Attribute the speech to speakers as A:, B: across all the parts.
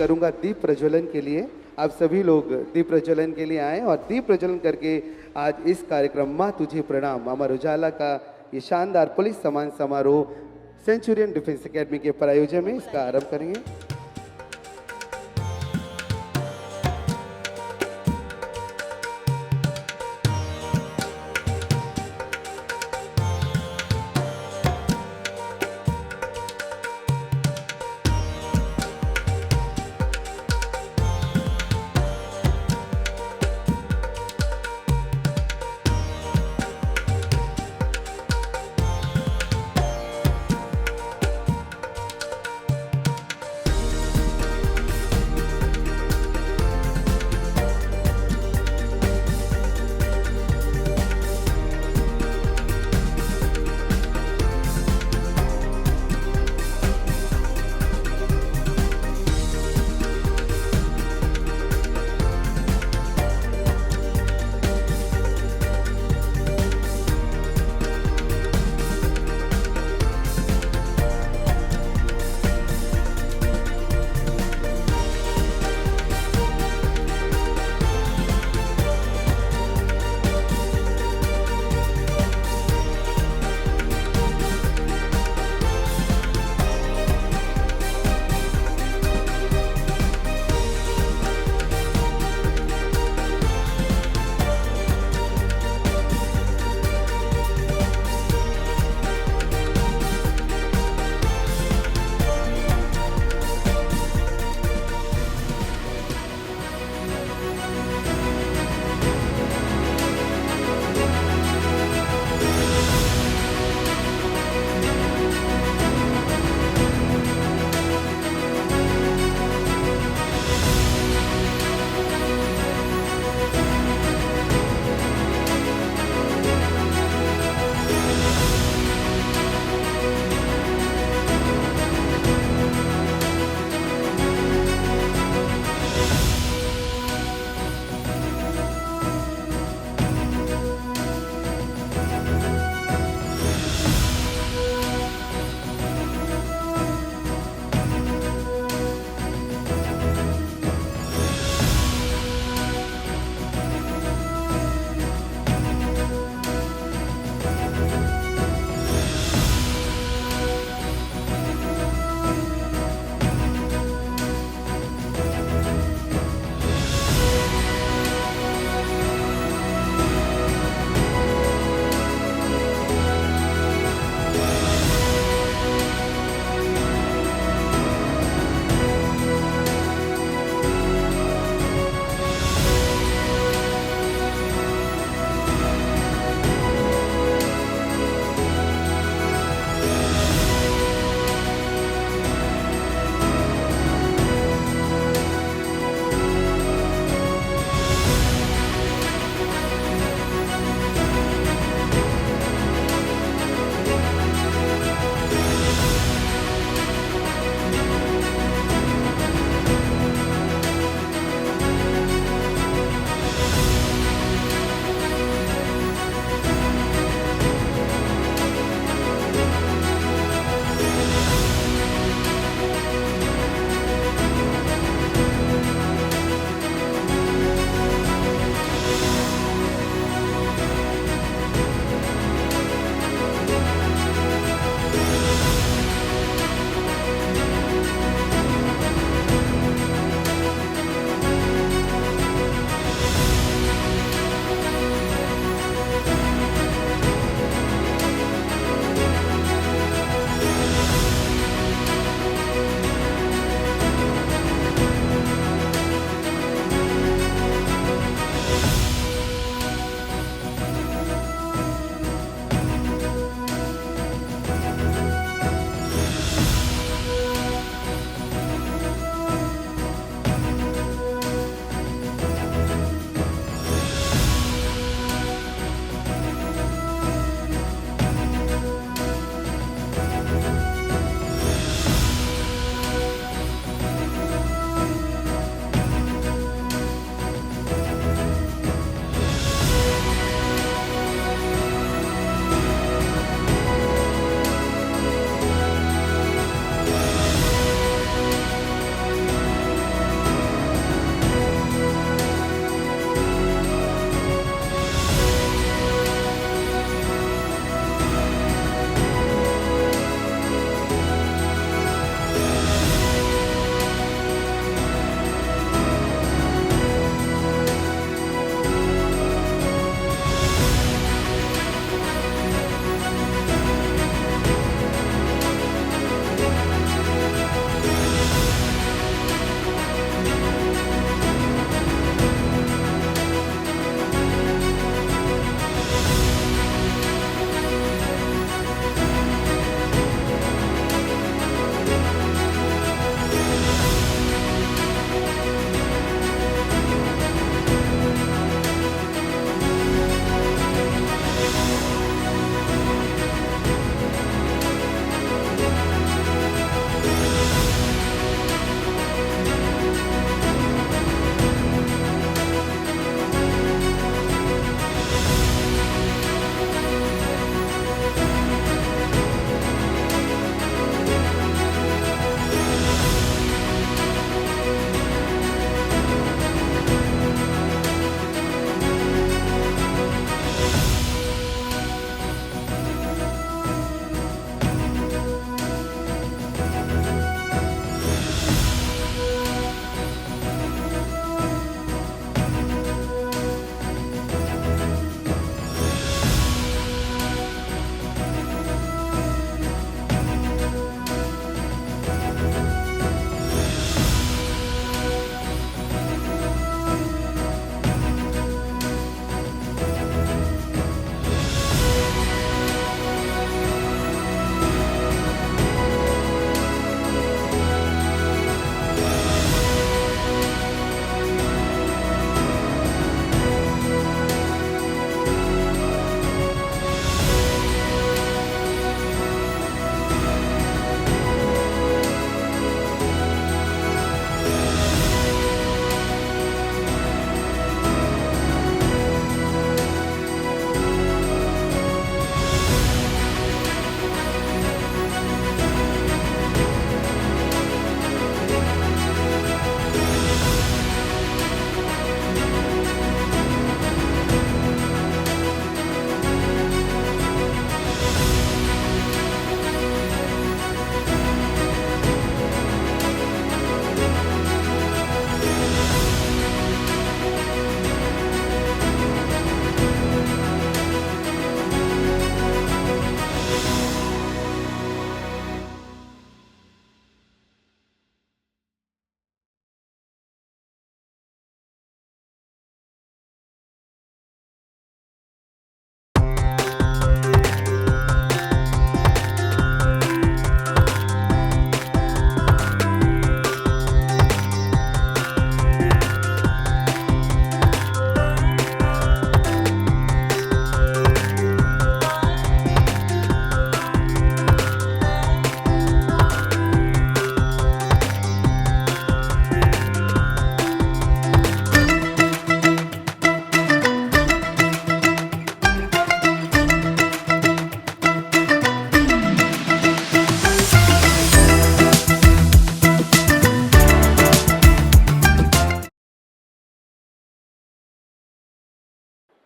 A: करूंगा दीप प्रज्वलन के लिए। आप सभी लोग दीप प्रज्वलन के लिए आए और दीप प्रज्वलन करके आज इस कार्यक्रम माँ तुझे प्रणाम अमर उजाला का ये शानदार पुलिस सम्मान समारोह सेंचुरियन डिफेंस एकेडमी के प्रायोजन में इसका आरंभ करेंगे।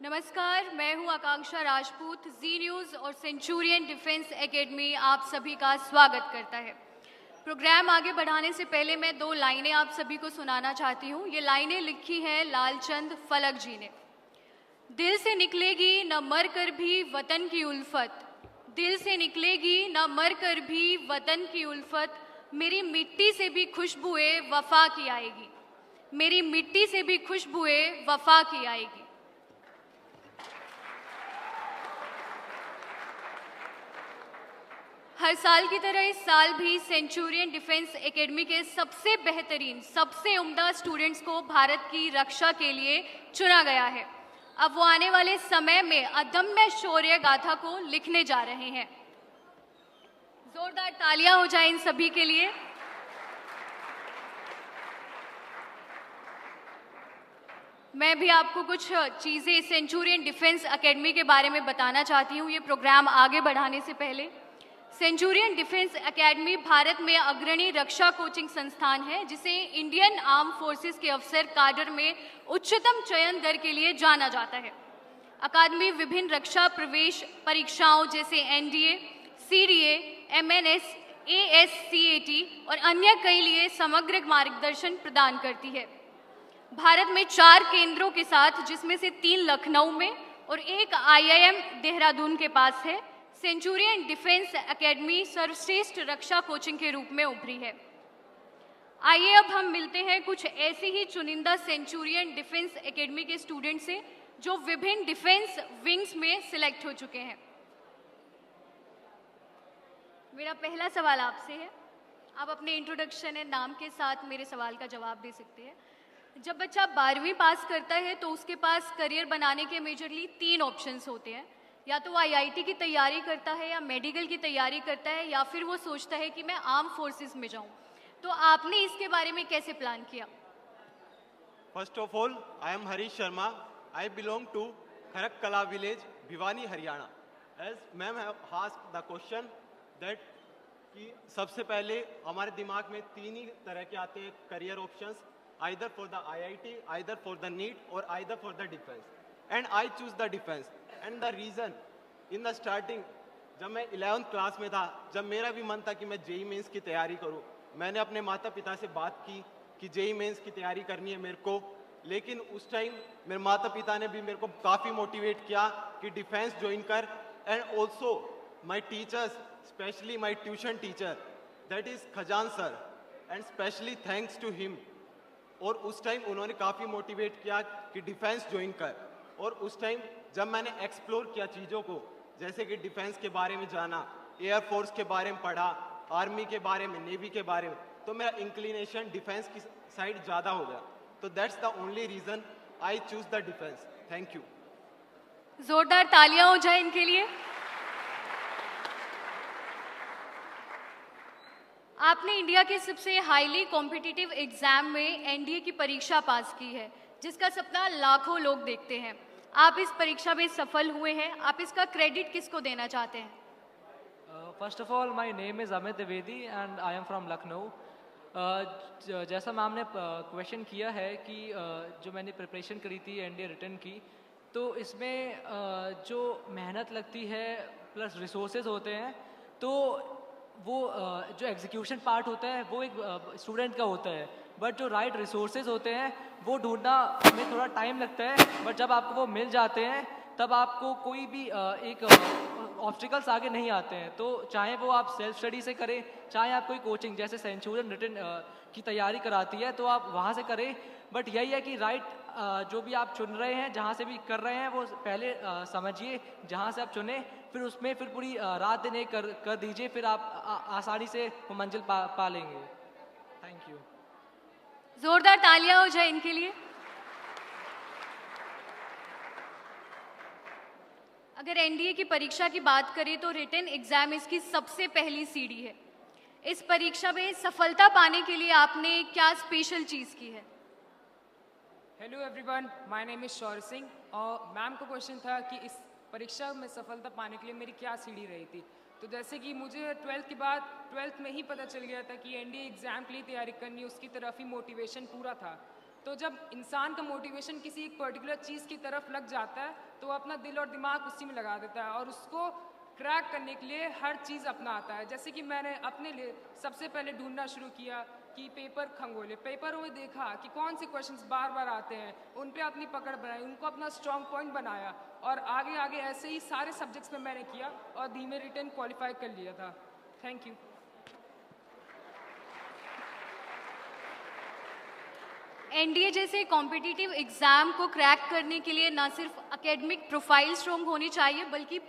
B: नमस्कार, मैं हूं आकांक्षा राजपूत। जी न्यूज़ और सेंचुरियन डिफेंस एकेडमी आप सभी का स्वागत करता है। प्रोग्राम आगे बढ़ाने से पहले मैं 2 लाइनें आप सभी को सुनाना चाहती हूं। ये लाइनें लिखी हैं लालचंद फलक जी ने। दिल से निकलेगी न मर कर भी वतन की उल्फत, दिल से निकलेगी न मर कर भी वतन की उल्फत, मेरी मिट्टी से भी खुशबुए वफा की आएगी, मेरी मिट्टी से भी खुशबुए वफा की आएगी। हर साल की तरह इस साल भी सेंचुरियन डिफेंस एकेडमी के सबसे बेहतरीन, सबसे उम्दा स्टूडेंट्स को भारत की रक्षा के लिए चुना गया है। अब वो आने वाले समय में अदम्य शौर्य गाथा को लिखने जा रहे हैं। जोरदार तालियां हो जाए इन सभी के लिए। मैं भी आपको कुछ चीज़ें सेंचुरियन डिफेंस एकेडमी के बारे में बताना चाहती हूँ। ये प्रोग्राम आगे बढ़ाने से पहले, सेंचुरियन डिफेंस एकेडमी भारत में अग्रणी रक्षा कोचिंग संस्थान है, जिसे इंडियन आर्म फोर्सेस के अफसर काडर में उच्चतम चयन दर के लिए जाना जाता है। अकादमी विभिन्न रक्षा प्रवेश परीक्षाओं जैसे एनडीए, सीडीए, एमएनएस, एएससीएटी और अन्य कई लिए समग्र मार्गदर्शन प्रदान करती है। भारत में 4 केंद्रों के साथ, जिसमें से 3 लखनऊ में और 1 आईआईएम देहरादून के पास है, सेंचुरियन डिफेंस एकेडमी सर्वश्रेष्ठ रक्षा कोचिंग के रूप में उभरी है। आइए अब हम मिलते हैं कुछ ऐसे ही चुनिंदा सेंचुरियन डिफेंस एकेडमी के स्टूडेंट से जो विभिन्न डिफेंस विंग्स में सिलेक्ट हो चुके हैं। मेरा पहला सवाल आपसे है। आप अपने इंट्रोडक्शन है नाम के साथ मेरे सवाल का जवाब दे सकते हैं। जब बच्चा 12वीं पास करता है तो उसके पास करियर बनाने के मेजरली 3 ऑप्शंस होते हैं। या तो वो आईआईटी की तैयारी करता है, या मेडिकल की तैयारी करता है, या फिर वो सोचता है कि मैं आर्म फोर्सेस में जाऊं। तो आपने इसके बारे में कैसे प्लान किया?
C: First of all, I am Harish Sharma. I belong to Kharak Kala village, Bhiwani, Haryana. As ma'am have asked the question that कि सबसे पहले हमारे दिमाग में 3 ही तरह के आते हैं career options, either for the IIT, either for the NEET और either for the defence. And I choose the defence. And the reason in the starting, जब मैं 11th क्लास में था, जब मेरा भी मन था कि मैं जेई मेंस की तैयारी करूं, मैंने अपने माता पिता से बात की कि जेई मेंस की तैयारी करनी है मेरे को। लेकिन उस टाइम मेरे माता पिता ने भी मेरे को काफ़ी मोटिवेट किया कि डिफेंस ज्वाइन कर। And also my teachers, specially my tuition teacher that is Khajan sir, and specially thanks to him. और उस टाइम उन्होंने काफ़ी मोटिवेट किया कि डिफेंस ज्वाइन कर। और उस टाइम जब मैंने एक्सप्लोर किया चीज़ों को, जैसे कि डिफेंस के बारे में जाना, एयरफोर्स के बारे में पढ़ा, आर्मी के बारे में, नेवी के बारे में, तो मेरा इंक्लिनेशन डिफेंस की साइड ज़्यादा हो गया। तो that's the only reason I choose the defence. Thank you.
B: जोरदार तालियां हो जाए इनके लिए। आपने इंडिया के सबसे हाईली कॉम्पिटिटिव एग्जाम में एनडीए की परीक्षा पास की है, जिसका सपना लाखों लोग देखते हैं। आप इस परीक्षा में सफल हुए हैं। आप इसका क्रेडिट किसको देना चाहते हैं?
D: First of all, my name is Amit Dwivedi and I am from Lucknow. जैसा मैम ने क्वेश्चन किया है कि जो मैंने प्रिपरेशन करी थी एनडीए रिटर्न की, तो इसमें जो मेहनत लगती है प्लस रिसोर्सेज होते हैं, तो वो जो एग्जीक्यूशन पार्ट होता है वो एक स्टूडेंट का होता है, बट जो राइट रिसोर्सेज होते हैं वो ढूंढना में थोड़ा टाइम लगता है। बट जब आपको वो मिल जाते हैं तब आपको कोई भी एक ऑब्स्टिकल्स आगे नहीं आते हैं। तो चाहे वो आप सेल्फ स्टडी से करें, चाहे आप कोई कोचिंग जैसे सेंचुरियन रिटन की तैयारी कराती है तो आप वहाँ से करें। बट यही है कि राइट जो भी आप चुन रहे हैं, जहाँ से भी कर रहे हैं, वो पहले समझिए जहाँ से आप चुने, फिर उसमें फिर पूरी रात दिन एक कर दीजिए, फिर आप आसानी से वो मंजिल पा लेंगे। Thank you.
B: जोरदार तालियां हो जाए इनके लिए। अगर एनडीए की परीक्षा की बात करें तो रिटन एग्जाम इसकी सबसे पहली सीढ़ी है। इस परीक्षा में सफलता पाने के लिए आपने क्या स्पेशल चीज की है?
E: Hello everyone, my name is Shaurya Singh. और मैम को क्वेश्चन था कि इस परीक्षा में सफलता पाने के लिए मेरी क्या सीढ़ी रही थी। तो जैसे कि मुझे 12th के बाद 12th में ही पता चल गया था कि एनडीए एग्ज़ाम के लिए तैयारी करनी, उसकी तरफ ही मोटिवेशन पूरा था। तो जब इंसान का मोटिवेशन किसी एक पर्टिकुलर चीज़ की तरफ लग जाता है तो वो अपना दिल और दिमाग उसी में लगा देता है और उसको क्रैक करने के लिए हर चीज़ अपनाता है। जैसे कि मैंने अपने लिए सबसे पहले ढूंढना शुरू किया कि पेपर खंगोले, पेपरों में देखा कि कौन से क्वेश्चंस बार बार आते हैं, उन पे अपनी पकड़ बनाई, उनको अपना स्ट्रॉन्ग पॉइंट बनाया और आगे आगे ऐसे ही सारे सब्जेक्ट्स में मैंने किया और धीमे रिटर्न क्वालिफाई कर लिया था। Thank you.
B: एनडीए जैसे कॉम्पिटिटिव एग्जाम को क्रैक करने के लिए न सिर्फ एकेडमिक प्रोफाइल स्ट्रॉन्ग होनी चाहिए बल्कि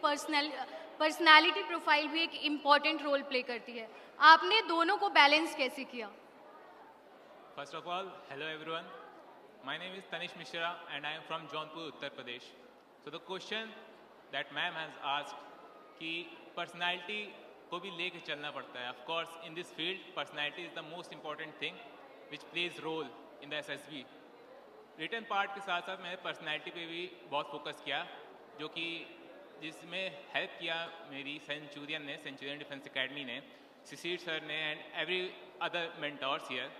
B: पर्सनालिटी प्रोफाइल भी एक इम्पॉर्टेंट रोल प्ले करती है। आपने दोनों को बैलेंस कैसे किया?
F: First of all, hello everyone. My name is Tanish Mishra and I am from Jaunpur, Uttar Pradesh. So the question that ma'am has asked कि personality को भी लेके चलना पड़ता है. Of course, in this field, personality is the most important thing which plays role in the SSB. Written part के साथ साथ मैंने personality पे भी बहुत फोकस किया, जो कि जिसमें हेल्प किया मेरी सेंचुरियन डिफेंस एकेडमी ने, शिशिर सर ने and every other mentors here.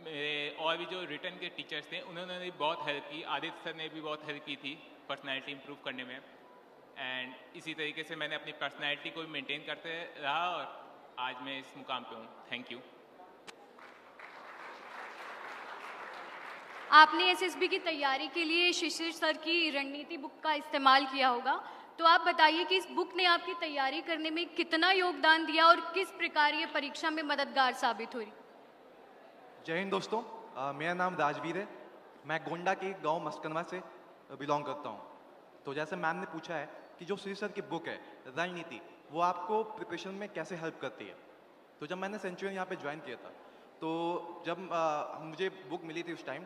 F: मेरे और भी जो रिटर्न के टीचर्स थे उन्होंने भी बहुत हेल्प की, आदित्य सर ने भी बहुत हेल्प की थी पर्सनैलिटी इम्प्रूव करने में। एंड इसी तरीके से मैंने अपनी पर्सनैलिटी को भी मेंटेन करते रहा और आज मैं इस मुकाम पे हूँ। Thank you.
B: आपने एसएसबी की तैयारी के लिए शिशिर सर की रणनीति बुक का इस्तेमाल किया होगा, तो आप बताइए कि इस बुक ने आपकी तैयारी करने में कितना योगदान दिया और किस प्रकार ये परीक्षा में मददगार साबित हुई?
G: जय हिंद दोस्तों, मेरा नाम राजवीर है। मैं गोंडा के गांव मस्कनवा से बिलोंग करता हूं। तो जैसे मैम ने पूछा है कि जो शिशिर सर की बुक है रणनीति, वो आपको प्रिपरेशन में कैसे हेल्प करती है, तो जब मैंने सेंचुरियन यहाँ पे ज्वाइन किया था तो जब मुझे बुक मिली थी उस टाइम,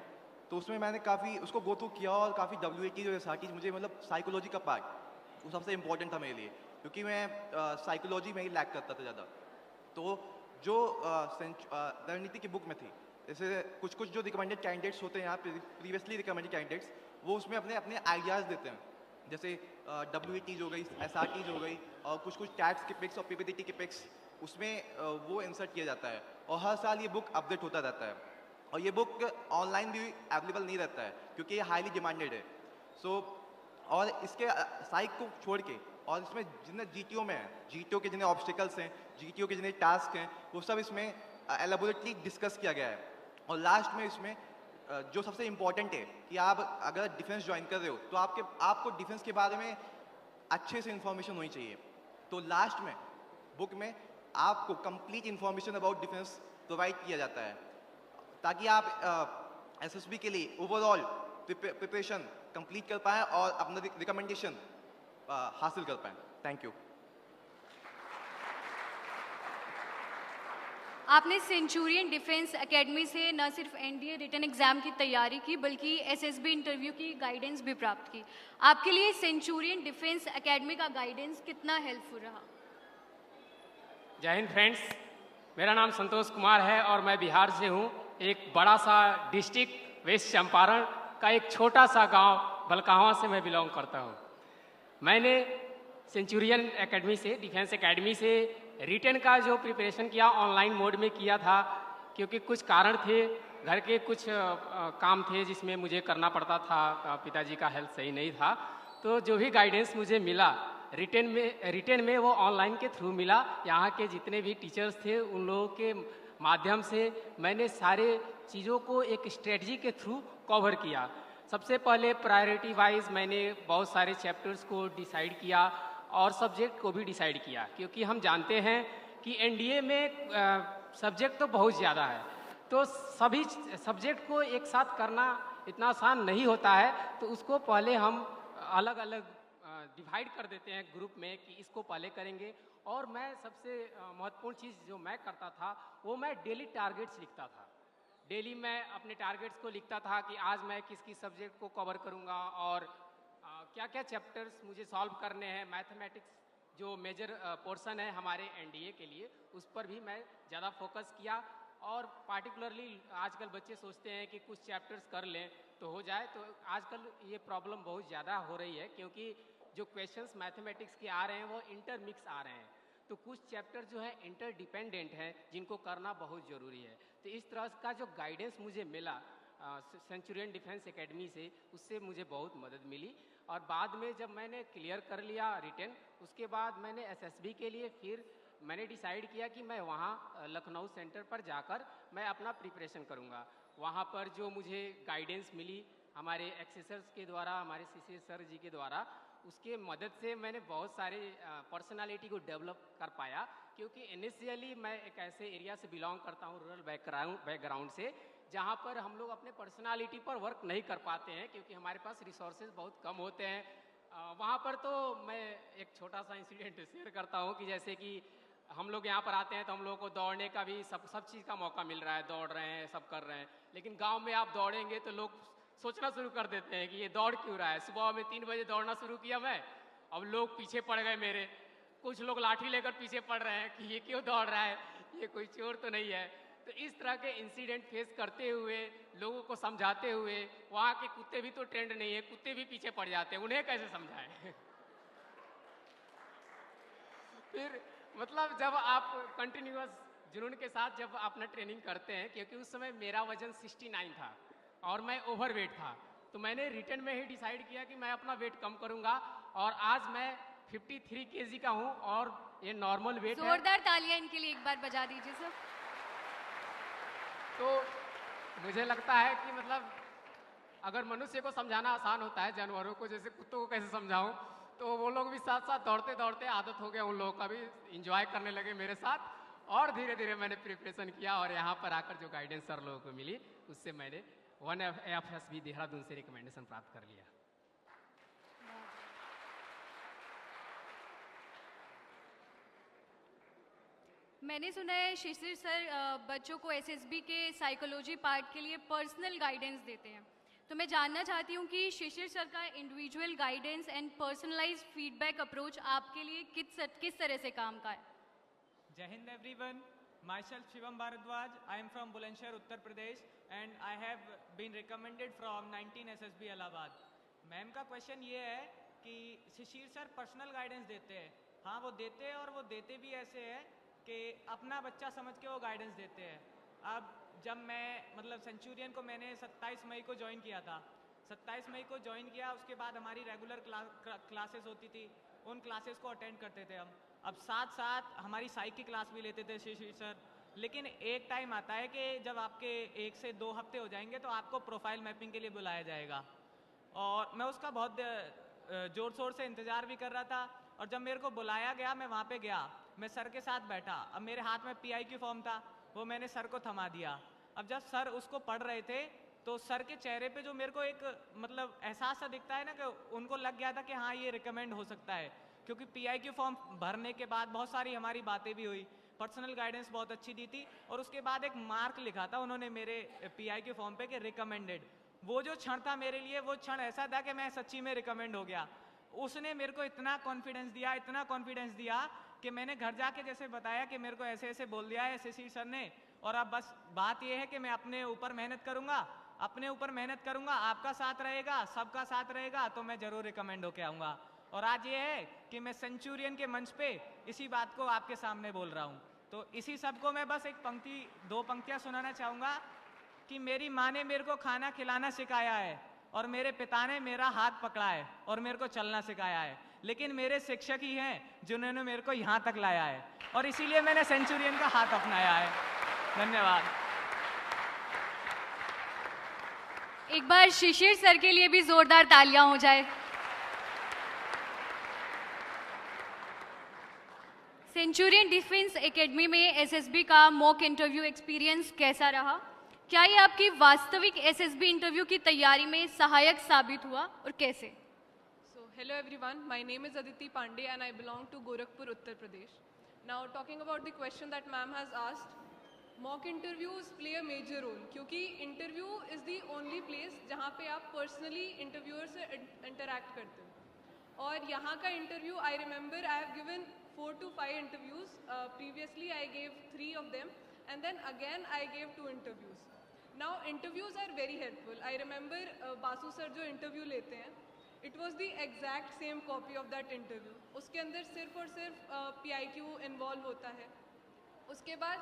G: तो उसमें मैंने काफ़ी उसको गो थ्रू किया और काफ़ी WAT जो एसआरटी मुझे मतलब साइकोलॉजी का पार्ट वो सबसे इम्पोर्टेंट था मेरे लिए, क्योंकि मैं साइकोलॉजी में ही लैक करता था ज़्यादा। तो जो रणनीति की बुक में थी, जैसे कुछ जो रिकमेंडेड कैंडिडेट्स होते हैं यहाँ प्रीवियसली रिकमेंडेड कैंडिडेट्स, वो उसमें अपने अपने आइडियाज़ देते हैं, जैसे WATs हो गई, SRTs हो गई और कुछ टैग्स के पिक्स और PPT के पिक्स उसमें वो इंसर्ट किया जाता है और हर साल ये बुक अपडेट होता रहता है। और ये बुक ऑनलाइन भी अवेलेबल नहीं रहता है क्योंकि ये हाईली डिमांडेड है। और इसके साइक को छोड़ के और इसमें जितने GTO में है, GTO के जितने ऑब्स्टिकल्स हैं, GTO के जितने टास्क हैं, वो सब इसमें एलेबोरेटली डिस्कस किया गया है। और लास्ट में इसमें जो सबसे इम्पॉर्टेंट है कि आप अगर डिफेंस ज्वाइन कर रहे हो तो आपको डिफेंस के बारे में अच्छे से इंफॉर्मेशन होनी चाहिए। तो लास्ट में बुक में आपको complete information about defence provide किया जाता है ताकि आप SSB के लिए ओवरऑल प्रिपरेशन कंप्लीट कर पाएँ और अपना रिकमेंडेशन हासिल कर पाएँ। Thank you.
B: आपने सेंचुरियन डिफेंस एकेडमी से न सिर्फ एनडीए रिटन एग्जाम की तैयारी की बल्कि एसएसबी इंटरव्यू की गाइडेंस भी प्राप्त की। आपके लिए सेंचुरियन डिफेंस एकेडमी का गाइडेंस कितना हेल्पफुल रहा?
H: जय हिंद फ्रेंड्स, मेरा नाम संतोष कुमार है और मैं बिहार से हूँ। एक बड़ा सा डिस्ट्रिक्ट वेस्ट चंपारण का एक छोटा सा गांव बलकावा से मैं बिलोंग करता हूँ। मैंने सेंचुरियन एकेडमी से, डिफेंस एकेडमी से रिटन का जो प्रिपरेशन किया ऑनलाइन मोड में किया था, क्योंकि कुछ कारण थे, घर के कुछ काम थे जिसमें मुझे करना पड़ता था, पिताजी का हेल्थ सही नहीं था। तो जो भी गाइडेंस मुझे मिला रिटन में वो ऑनलाइन के थ्रू मिला। यहाँ के जितने भी टीचर्स थे उन लोगों के माध्यम से मैंने सारे चीज़ों को एक स्ट्रेटजी के थ्रू कवर किया। सबसे पहले प्रायोरिटी वाइज मैंने बहुत सारे चैप्टर्स को डिसाइड किया और सब्जेक्ट को भी डिसाइड किया, क्योंकि हम जानते हैं कि एनडीए में सब्जेक्ट तो बहुत ज़्यादा है, तो सभी सब्जेक्ट को एक साथ करना इतना आसान नहीं होता है। तो उसको पहले हम अलग अलग डिवाइड कर देते हैं ग्रुप में कि इसको पहले करेंगे। और मैं सबसे महत्वपूर्ण चीज़ जो मैं करता था वो मैं डेली टारगेट्स लिखता था। डेली मैं अपने टारगेट्स को लिखता था कि आज मैं किस किस सब्जेक्ट को कवर करूँगा और क्या क्या चैप्टर्स मुझे सॉल्व करने हैं। मैथमेटिक्स जो मेजर पोर्शन है हमारे एनडीए के लिए, उस पर भी मैं ज़्यादा फोकस किया। और पार्टिकुलरली आजकल बच्चे सोचते हैं कि कुछ चैप्टर्स कर लें तो हो जाए, तो आजकल ये प्रॉब्लम बहुत ज़्यादा हो रही है, क्योंकि जो क्वेश्चंस मैथमेटिक्स के आ रहे हैं वो इंटरमिक्स आ रहे हैं। तो कुछ चैप्टर जो है इंटरडिपेंडेंट हैं जिनको करना बहुत ज़रूरी है। तो इस तरह का जो गाइडेंस मुझे मिला, सेंचुरियन डिफेंस एकेडमी से, उससे मुझे बहुत मदद मिली। और बाद में जब मैंने क्लियर कर लिया रिटन, उसके बाद मैंने एसएसबी के लिए फिर मैंने डिसाइड किया कि मैं वहाँ लखनऊ सेंटर पर जाकर मैं अपना प्रिपरेशन करूँगा। वहाँ पर जो मुझे गाइडेंस मिली हमारे एक्सेसर्स के द्वारा, हमारे सीसी सर जी के द्वारा, उसके मदद से मैंने बहुत सारे पर्सनालिटी को डेवलप कर पाया। क्योंकि इनिशियली मैं एक ऐसे एरिया से बिलोंग करता हूँ, रूरल बैकग्राउंड से, जहाँ पर हम लोग अपने पर्सनालिटी पर वर्क नहीं कर पाते हैं क्योंकि हमारे पास रिसोर्सेज बहुत कम होते हैं। वहाँ पर तो मैं एक छोटा सा इंसिडेंट शेयर करता हूँ कि जैसे कि हम लोग यहाँ पर आते हैं तो हम लोगों को दौड़ने का भी सब चीज़ का मौका मिल रहा है, दौड़ रहे हैं, सब कर रहे हैं। लेकिन गांव में आप दौड़ेंगे तो लोग सोचना शुरू कर देते हैं कि ये दौड़ क्यों रहा है। सुबह में 3 बजे दौड़ना शुरू किया मैं, अब लोग पीछे पड़ गए मेरे, कुछ लोग लाठी लेकर पीछे पड़ रहे हैं कि ये क्यों दौड़ रहा है, ये कोई चोर तो नहीं है। तो इस तरह के इंसिडेंट फेस करते हुए, लोगों को समझाते हुए, वहाँ के कुत्ते भी तो ट्रेंड नहीं है, कुत्ते भी पीछे पड़ जाते हैं, उन्हें कैसे समझाएं। फिर मतलब जब आप कंटिन्यूअस जुनून के साथ जब अपना ट्रेनिंग करते हैं, क्योंकि उस समय मेरा वजन 69 था और मैं ओवरवेट था, तो मैंने रिटर्न में ही डिसाइड किया कि मैं अपना वेट कम करूंगा और आज मैं 53 kg का हूं और ये नॉर्मल वेट है।
B: जोरदार तालियां इनके लिए एक बार बजा दीजिए सर।
H: तो मुझे लगता है कि मतलब अगर मनुष्य को समझाना आसान होता है, जानवरों को जैसे कुत्तों को कैसे समझाऊं, तो वो लोग भी साथ साथ दौड़ते दौड़ते आदत हो गया उन लोगों का भी, इंजॉय करने लगे मेरे साथ। और धीरे धीरे मैंने प्रिपरेशन किया और यहाँ पर आकर जो गाइडेंस सर लोगों को मिली, उससे मैंने 1FSB देहरादून से रिकमेंडेशन प्राप्त कर लिया।
B: मैंने सुना है शिशिर सर बच्चों को एसएसबी के साइकोलॉजी पार्ट के लिए पर्सनल गाइडेंस देते हैं, तो मैं जानना चाहती हूँ कि शिशिर सर का individual guidance and personalised feedback approach आपके लिए किस तरह से काम का है।
I: जय हिंद everyone, myself Shivam Bharadwaj, I am from Bulandshahr, Uttar Pradesh and I have been recommended from 19 SSB Allahabad। Ma'am का क्वेश्चन ये है कि शिशिर सर पर्सनल गाइडेंस देते हैं। हाँ वो देते हैं और वो देते भी ऐसे है कि अपना बच्चा समझ के वो गाइडेंस देते हैं। अब जब मैं मतलब सेंचुरियन को मैंने 27 मई को ज्वाइन किया था, 27 मई को ज्वाइन किया, उसके बाद हमारी रेगुलर क्लासेस होती थी, उन क्लासेस को अटेंड करते थे हम। अब साथ साथ हमारी साइक की क्लास भी लेते थे शिशिर सर। लेकिन एक टाइम आता है कि जब आपके 1 से 2 हफ्ते हो जाएंगे तो आपको प्रोफाइल मैपिंग के लिए बुलाया जाएगा, और मैं उसका बहुत ज़ोर शोर से इंतज़ार भी कर रहा था। और जब मेरे को बुलाया गया, मैं वहाँ पे गया, मैं सर के साथ बैठा, अब मेरे हाथ में PIQ फॉर्म था, वो मैंने सर को थमा दिया। अब जब सर उसको पढ़ रहे थे तो सर के चेहरे पे जो मेरे को एक मतलब एहसास सा दिखता है ना, कि उनको लग गया था कि हाँ ये रिकमेंड हो सकता है, क्योंकि PIQ फॉर्म भरने के बाद बहुत सारी हमारी बातें भी हुई, पर्सनल गाइडेंस बहुत अच्छी दी थी, और उसके बाद एक मार्क लिखा था उन्होंने मेरे PIQ फॉर्म पे कि रिकमेंडेड। वो जो क्षण था मेरे लिए, वो क्षण ऐसा था कि मैं सच्ची में रिकमेंड हो गया। उसने मेरे को इतना कॉन्फिडेंस दिया, इतना कॉन्फिडेंस दिया कि मैंने घर जाके जैसे बताया कि मेरे को ऐसे ऐसे बोल दिया है SSC सर ने, और अब बस बात ये है कि मैं अपने ऊपर मेहनत करूँगा, अपने ऊपर मेहनत करूँगा, आपका साथ रहेगा, सबका साथ रहेगा, तो मैं ज़रूर रिकमेंड होके आऊँगा। और आज ये है कि मैं सेंचुरियन के मंच पे इसी बात को आपके सामने बोल रहा हूँ। तो इसी सब को मैं बस एक पंक्ति 2 पंक्तियाँ सुनाना चाहूँगा कि मेरी माँ ने मेरे को खाना खिलाना सिखाया है, और मेरे पिता ने मेरा हाथ पकड़ा है और मेरे को चलना सिखाया है, लेकिन मेरे शिक्षक ही हैं जिन्होंने मेरे को यहाँ तक लाया है, और इसीलिए मैंने सेंचुरियन का हाथ अपनाया है। धन्यवाद।
B: एक बार शिशिर सर के लिए भी जोरदार तालियां हो जाए। सेंचुरियन डिफेंस एकेडमी में एसएसबी का मॉक इंटरव्यू एक्सपीरियंस कैसा रहा? क्या ये आपकी वास्तविक एसएसबी इंटरव्यू की तैयारी में सहायक साबित हुआ और कैसे?
J: So hello everyone, my name is Aditi Pandey and I belong to Gorakhpur, Uttar Pradesh. Now talking about the question that ma'am has asked, mock interviews play a major role क्योंकि interview is the only place जहाँ पे आप personally interviewer से interact करते हो। और यहाँ का interview I remember I have given 4 to 5 interviews. Previously I gave 3 of them and then again I gave 2 interviews. Now interviews are very helpful. I remember Basu sir जो interview लेते हैं, it was the exact same copy of that interview. उसके अंदर सिर्फ और सिर्फ PIQ involve होता है। उसके बाद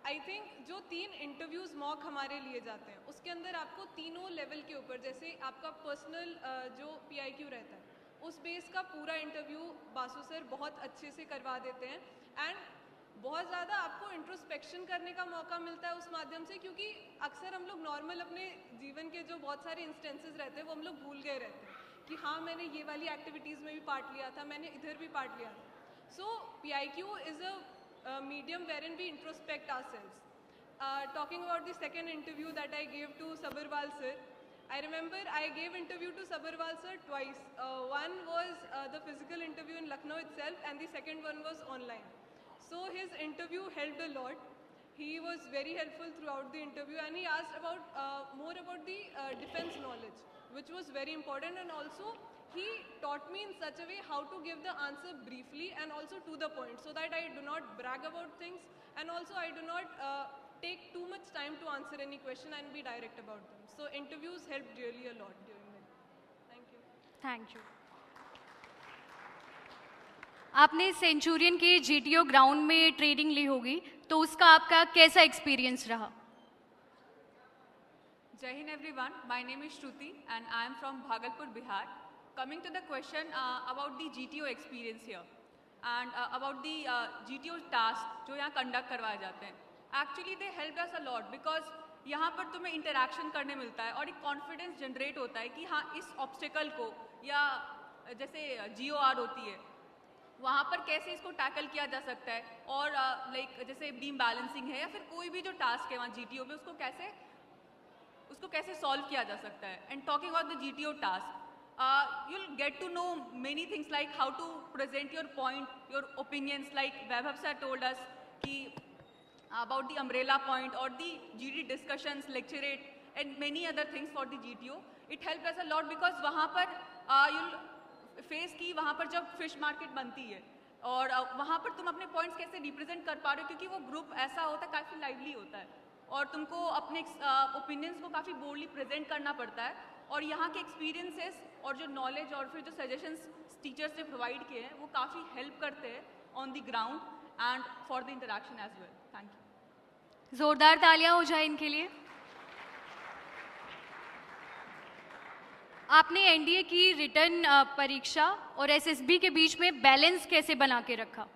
J: आई थिंक जो 3 इंटरव्यूज़ मॉक हमारे लिए जाते हैं उसके अंदर आपको तीनों लेवल के ऊपर, जैसे आपका पर्सनल जो PIQ रहता है उस बेस का पूरा इंटरव्यू बासु सर बहुत अच्छे से करवा देते हैं। एंड बहुत ज़्यादा आपको इंट्रोस्पेक्शन करने का मौका मिलता है उस माध्यम से, क्योंकि अक्सर हम लोग नॉर्मल अपने जीवन के जो बहुत सारे इंस्टेंसेस रहते हैं वो हम लोग भूल गए रहते हैं कि हाँ मैंने ये वाली एक्टिविटीज़ में भी पार्ट लिया था, मैंने इधर भी पार्ट लिया था। सो PIQ is a medium wherein we introspect ourselves. Talking about the second interview that I gave to Sabharwal sir, I remember I gave interview to Sabharwal sir twice. One was the physical interview in Lucknow itself, and the second one was online. So his interview helped a lot. He was very helpful throughout the interview, and he asked about more about the defense knowledge, which was very important, and also he taught me in such a way how to give the answer briefly and also to the point, so that I do not brag about things, and also I do not take too much time to answer any question and be direct about them. So interviews helped really a lot during that. Thank you.
B: Thank you. आपने Centurion के GTO ground में training ली होगी, तो उसका आपका कैसा experience रहा?
K: Jai Hind everyone, my name is Shruti and I am from Bhagalpur, Bihar. Coming to the question about the GTO experience here and about the GTO task जो यहाँ conduct करवाए जाते हैं, actually they helped us a lot because यहाँ पर तुम्हें interaction करने मिलता है और एक confidence generate होता है कि हाँ इस obstacle को या जैसे GOR होती है वहाँ पर कैसे इसको टैकल किया जा सकता है, और लाइक जैसे बीम बैलेंसिंग है या फिर कोई भी जो टास्क है वहाँ GTO में उसको कैसे सॉल्व किया जा सकता है। And talking about the GTO task, you'll get to know many things like how to present your point, your opinions, like Vaibhav sir told us कि about the umbrella point or the GD discussions, lecturate and many other things for the GTO. It helped us a lot because वहाँ पर you'll face की वहाँ पर जब fish market बनती है और वहाँ पर तुम अपने पॉइंट्स कैसे रिप्रेजेंट कर पा रहे हो, क्योंकि वो ग्रुप ऐसा होता है काफ़ी लाइवली होता है और तुमको अपने ओपिनियंस को काफ़ी बोल्डली प्रेजेंट करना पड़ता है, और यहाँ के एक्सपीरियंसेस और जो नॉलेज और फिर जो सजेशंस टीचर्स ने प्रोवाइड किए हैं वो काफ़ी हेल्प करते हैं on the ground and for the interaction as well. Thank you.
B: जोरदार तालियां हो जाए इनके लिए। आपने NDA की रिटर्न परीक्षा और SSB के बीच में बैलेंस कैसे बना के रखा?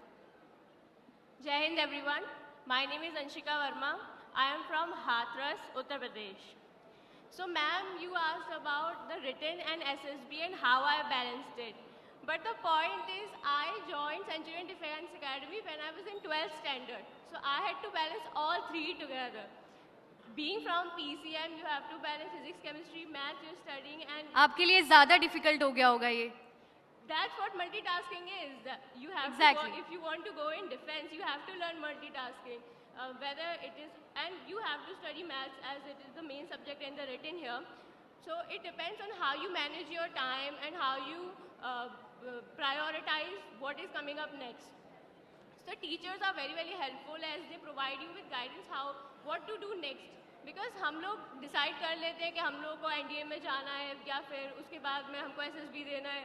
L: जय हिंद everyone, my name is Anshika Verma, I am from Hathras, Uttar Pradesh. So ma'am, you asked about the written and SSB and how I balanced it. But the point is, I joined Centurion Defense Academy when I was in 12th standard. So I had to balance all three together. Being from PCM, you have to balance physics, chemistry, math you're studying, and
B: आपके लिए ज़्यादा difficult हो गया होगा ये?
L: That's what multitasking is. You have
B: Exactly.
L: to go, if you want to go in defense, you have to learn multitasking. Whether it is, and you have to study maths as it is the main subject in the written here. So it depends on how you manage your time and how you prioritize what is coming up next. So teachers are very, very helpful as they provide you with guidance how what to do next. Because हम लोग decide कर लेते हैं कि हम लोग को NDA में जाना है या फिर उसके बाद में हमको SSB देना है,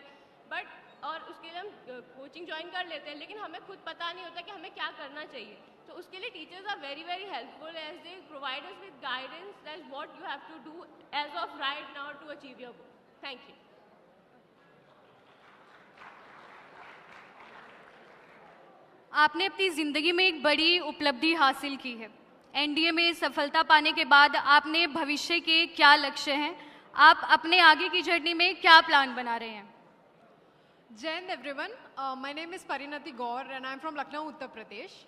L: बट और उसके लिए हम कोचिंग ज्वाइन कर लेते हैं, लेकिन हमें खुद पता नहीं होता कि हमें क्या करना चाहिए। तो उसके लिए teachers are very very helpful as they provide us with guidance that what you have to do as of right now to achieve your goal. Thank you.
B: आपने अपनी ज़िंदगी में एक बड़ी उपलब्धि हासिल की है। NDA में सफलता पाने के बाद आपने भविष्य के क्या लक्ष्य हैं? आप अपने आगे की जर्नी में क्या प्लान बना रहे हैं?
M: जय हिंद everyone, my name is Parinati Gaur and I am from Lucknow, Uttar Pradesh.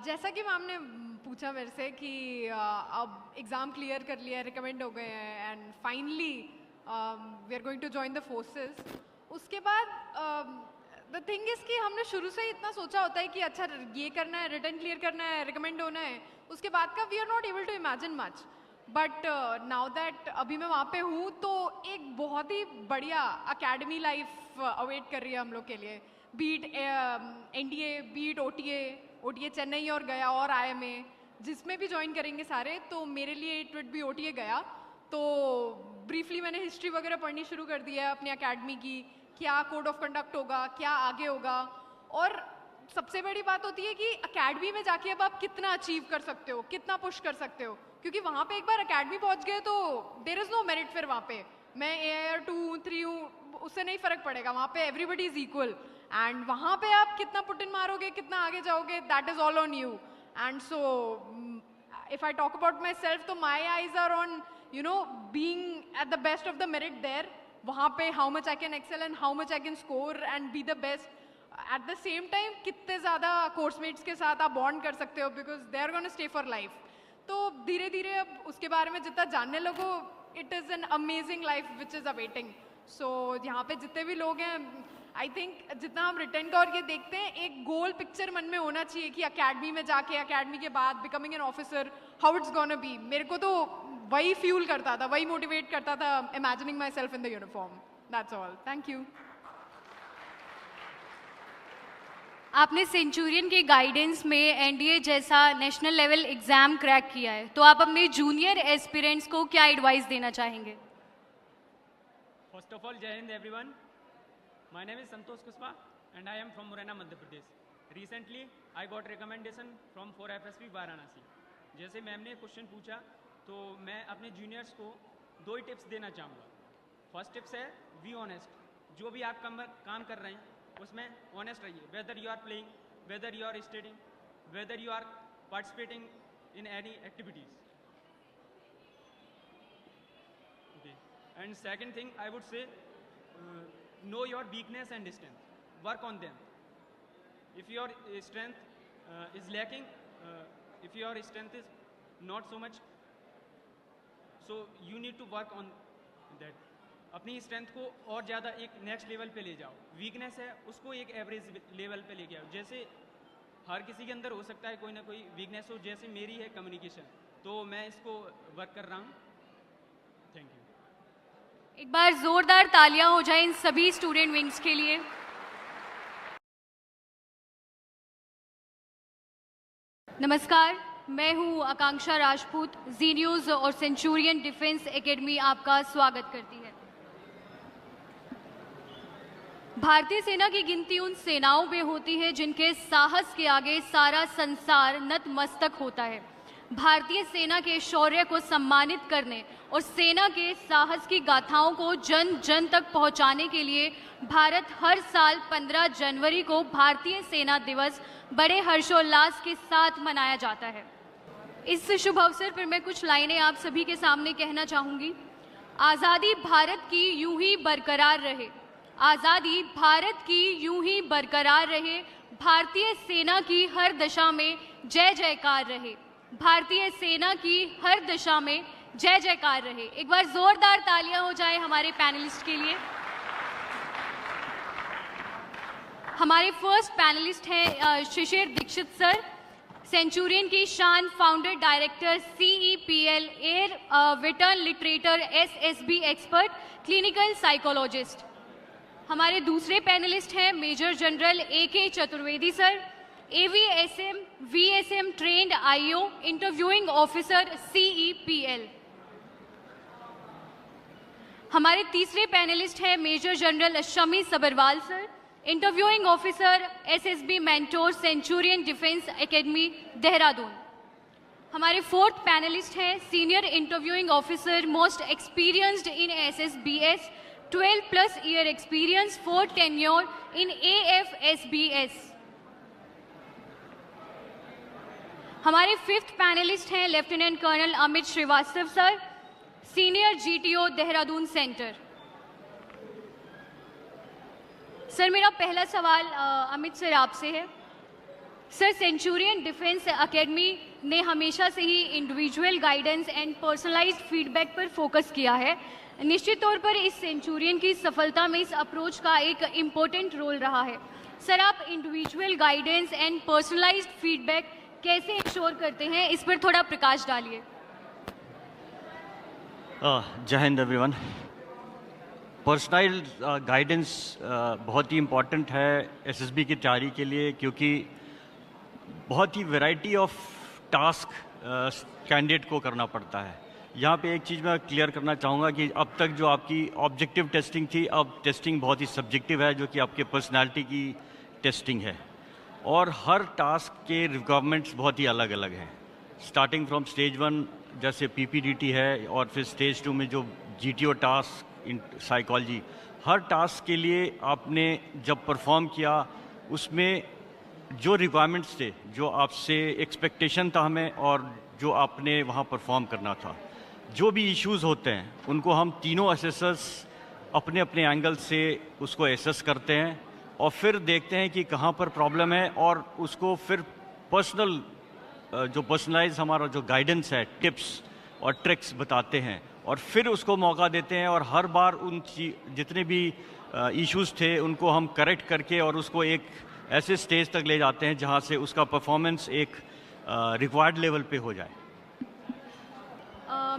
M: जैसा कि मैम ने पूछा मेरे से कि अब एग्ज़ाम क्लियर कर लिया है, रिकमेंड हो गए हैं and finally we are going to join the forces. उसके बाद द थिंग इज़ कि हमने शुरू से ही इतना सोचा होता है कि अच्छा ये करना है, रिटर्न क्लियर करना है, रिकमेंड होना है, उसके बाद का we are not able to imagine much. But now that अभी मैं वहाँ पे हूँ तो एक बहुत ही बढ़िया अकेडमी लाइफ अवेट कर रही है हम लोग के लिए। Be it NDA, be it OTA Chennai और गया और IMA, जिसमें भी ज्वाइन करेंगे सारे, तो मेरे लिए इट वुड बी OTA गया। तो ब्रीफली मैंने हिस्ट्री वगैरह पढ़नी शुरू कर दी है अपनी अकेडमी की, क्या कोड ऑफ कंडक्ट होगा, क्या आगे होगा, और सबसे बड़ी बात होती है कि अकेडमी में जाके अब आप कितना अचीव कर सकते हो, कितना पुश कर सकते हो, क्योंकि वहाँ पे एक बार अकेडमी पहुँच गए तो देर इज़ नो मेरिट। फिर वहाँ पे मैं AIR 2 हूँ 3 हूँ, उससे नहीं फ़र्क पड़ेगा, वहाँ पे एवरीबडी इज़ इक्वल। एंड वहाँ पे आप कितना पुट इन मारोगे, कितना आगे जाओगे, that is all on you. And so if I talk about myself, तो my eyes are on, you know, being at the best of the merit there. वहाँ पे how much I can excel and how much I can score and be the best. At the same time, कितने ज़्यादा course-mates के साथ आप bond कर सकते हो, because they are gonna stay for life. तो धीरे धीरे अब उसके बारे में जितना जानने लगो, it is an amazing life which is awaiting. So यहाँ पे जितने भी लोग हैं, आई थिंक जितना हम रिटर्न का और ये देखते हैं, एक गोल पिक्चर मन में होना चाहिए कि अकेडमी में जाके, अकेडमी के बाद becoming an officer, how it's gonna be. मेरे को तो वही फ्यूल करता था, वही मोटिवेट करता था, imagining my self in the uniform. That's all, thank you.
B: आपने सेंचुरियन के गाइडेंस में NDA जैसा नेशनल लेवल एग्जाम क्रैक किया है, तो आप अपने जूनियर एस्पिरेंट्स को क्या एडवाइस देना चाहेंगे?
I: फर्स्ट ऑफ ऑल, जय हिंद everyone. My name is Santosh Kusma and I am from Morena, Madhya Pradesh. Recently, I got recommendation from 4FSP Varanasi. जैसे मैम ने क्वेश्चन पूछा तो मैं अपने जूनियर्स को 2 ही टिप्स देना चाहूँगा। फर्स्ट टिप्स है बी ऑनेस्ट। जो भी आप काम कर रहे हैं उसमें ऑनेस्ट रहिए, whether you are playing, whether you are studying, whether you are participating in any activities. Okay, and second thing I would say know your weakness and strength, work on them. If your strength is lacking, if your strength is not so much, so you need to work on that. अपनी strength को और ज़्यादा एक next level पे ले जाओ, weakness है उसको एक एवरेज लेवल पे लेके आओ। जैसे हर किसी के अंदर हो सकता है कोई ना कोई वीकनेस हो, जैसे मेरी है कम्युनिकेशन, तो मैं इसको वर्क कर रहा हूँ। Thank you.
B: एक बार जोरदार तालियां हो जाए इन सभी स्टूडेंट विंग्स के लिए। नमस्कार, मैं हूं आकांक्षा राजपूत। जी न्यूज़ और सेंचुरियन डिफेंस एकेडमी आपका स्वागत करती है। भारतीय सेना की गिनती उन सेनाओं में होती है जिनके साहस के आगे सारा संसार नतमस्तक होता है। भारतीय सेना के शौर्य को सम्मानित करने और सेना के साहस की गाथाओं को जन जन तक पहुंचाने के लिए भारत हर साल 15 जनवरी को भारतीय सेना दिवस बड़े हर्षोल्लास के साथ मनाया जाता है। इस शुभ अवसर पर मैं कुछ लाइनें आप सभी के सामने कहना चाहूँगी। आज़ादी भारत की यूं ही बरकरार रहे, आज़ादी भारत की यूं ही बरकरार रहे, भारतीय सेना की हर दशा में जय जयकार रहे, भारतीय सेना की हर दशा में जय जयकार रहे। एक बार जोरदार तालियां हो जाए हमारे पैनलिस्ट के लिए। हमारे फर्स्ट पैनलिस्ट हैं शिशिर दीक्षित सर, सेंचुरियन की शान, founder director CEPL, air veteran literator, SSB expert, clinical psychologist. हमारे दूसरे पैनलिस्ट हैं major general AK Chaturvedi sir, AVSM VSM trained IO, interviewing officer CEPL। हमारे तीसरे पैनलिस्ट हैं major general Shami Sabharwal sir, interviewing officer SSB mentor, Centurion defence academy Dehradun. हमारे fourth panelist हैं senior interviewing officer, most experienced in SSBS, 12+ year experience, 4 tenure in AFSBS। हमारे fifth panelist हैं lieutenant colonel Amit Srivastava sir, senior GTO Dehradun centre. Sir, मेरा पहला सवाल Amit sir आपसे है। Sir, Centurion defence academy ने हमेशा से ही individual guidance and personalised feedback पर फोकस किया है। निश्चित तौर पर इस सेंचुरियन की सफलता में इस अप्रोच का एक इम्पोर्टेंट रोल रहा है। सर, आप individual guidance and personalised feedback कैसे इंश्योर करते हैं, इस पर थोड़ा प्रकाश डालिए।
N: जय हिंद एवरीवन। पर्सनलाइज्ड गाइडेंस बहुत ही इम्पॉर्टेंट है SSB की तैयारी के लिए, क्योंकि बहुत ही वैरायटी ऑफ टास्क कैंडिडेट को करना पड़ता है। यहाँ पे एक चीज़ मैं क्लियर करना चाहूँगा कि अब तक जो आपकी ऑब्जेक्टिव टेस्टिंग थी, अब टेस्टिंग बहुत ही सब्जेक्टिव है, जो कि आपके पर्सनालिटी की टेस्टिंग है। और हर टास्क के रिक्वायरमेंट्स बहुत ही अलग अलग हैं। स्टार्टिंग फ्रॉम स्टेज 1 जैसे PPDT है, और फिर स्टेज 2 में जो GTO task in psychology, her task के लिए आपने जब परफॉर्म किया उसमें जो रिक्वायरमेंट्स थे, जो आपसे एक्सपेक्टेशन था हमें, और जो आपने वहाँ परफॉर्म करना था, जो भी इश्यूज़ होते हैं उनको हम तीनों असेसर्स अपने अपने एंगल से उसको एसेस करते हैं और फिर देखते हैं कि कहाँ पर प्रॉब्लम है, और उसको फिर पर्सनल जो पर्सनलाइज हमारा जो गाइडेंस है, टिप्स और ट्रिक्स बताते हैं, और फिर उसको मौका देते हैं। और हर बार उन जितने भी इश्यूज़ थे उनको हम करेक्ट करके और उसको एक ऐसे स्टेज तक ले जाते हैं जहाँ से उसका परफॉर्मेंस एक रिक्वायर्ड लेवल पे हो जाए।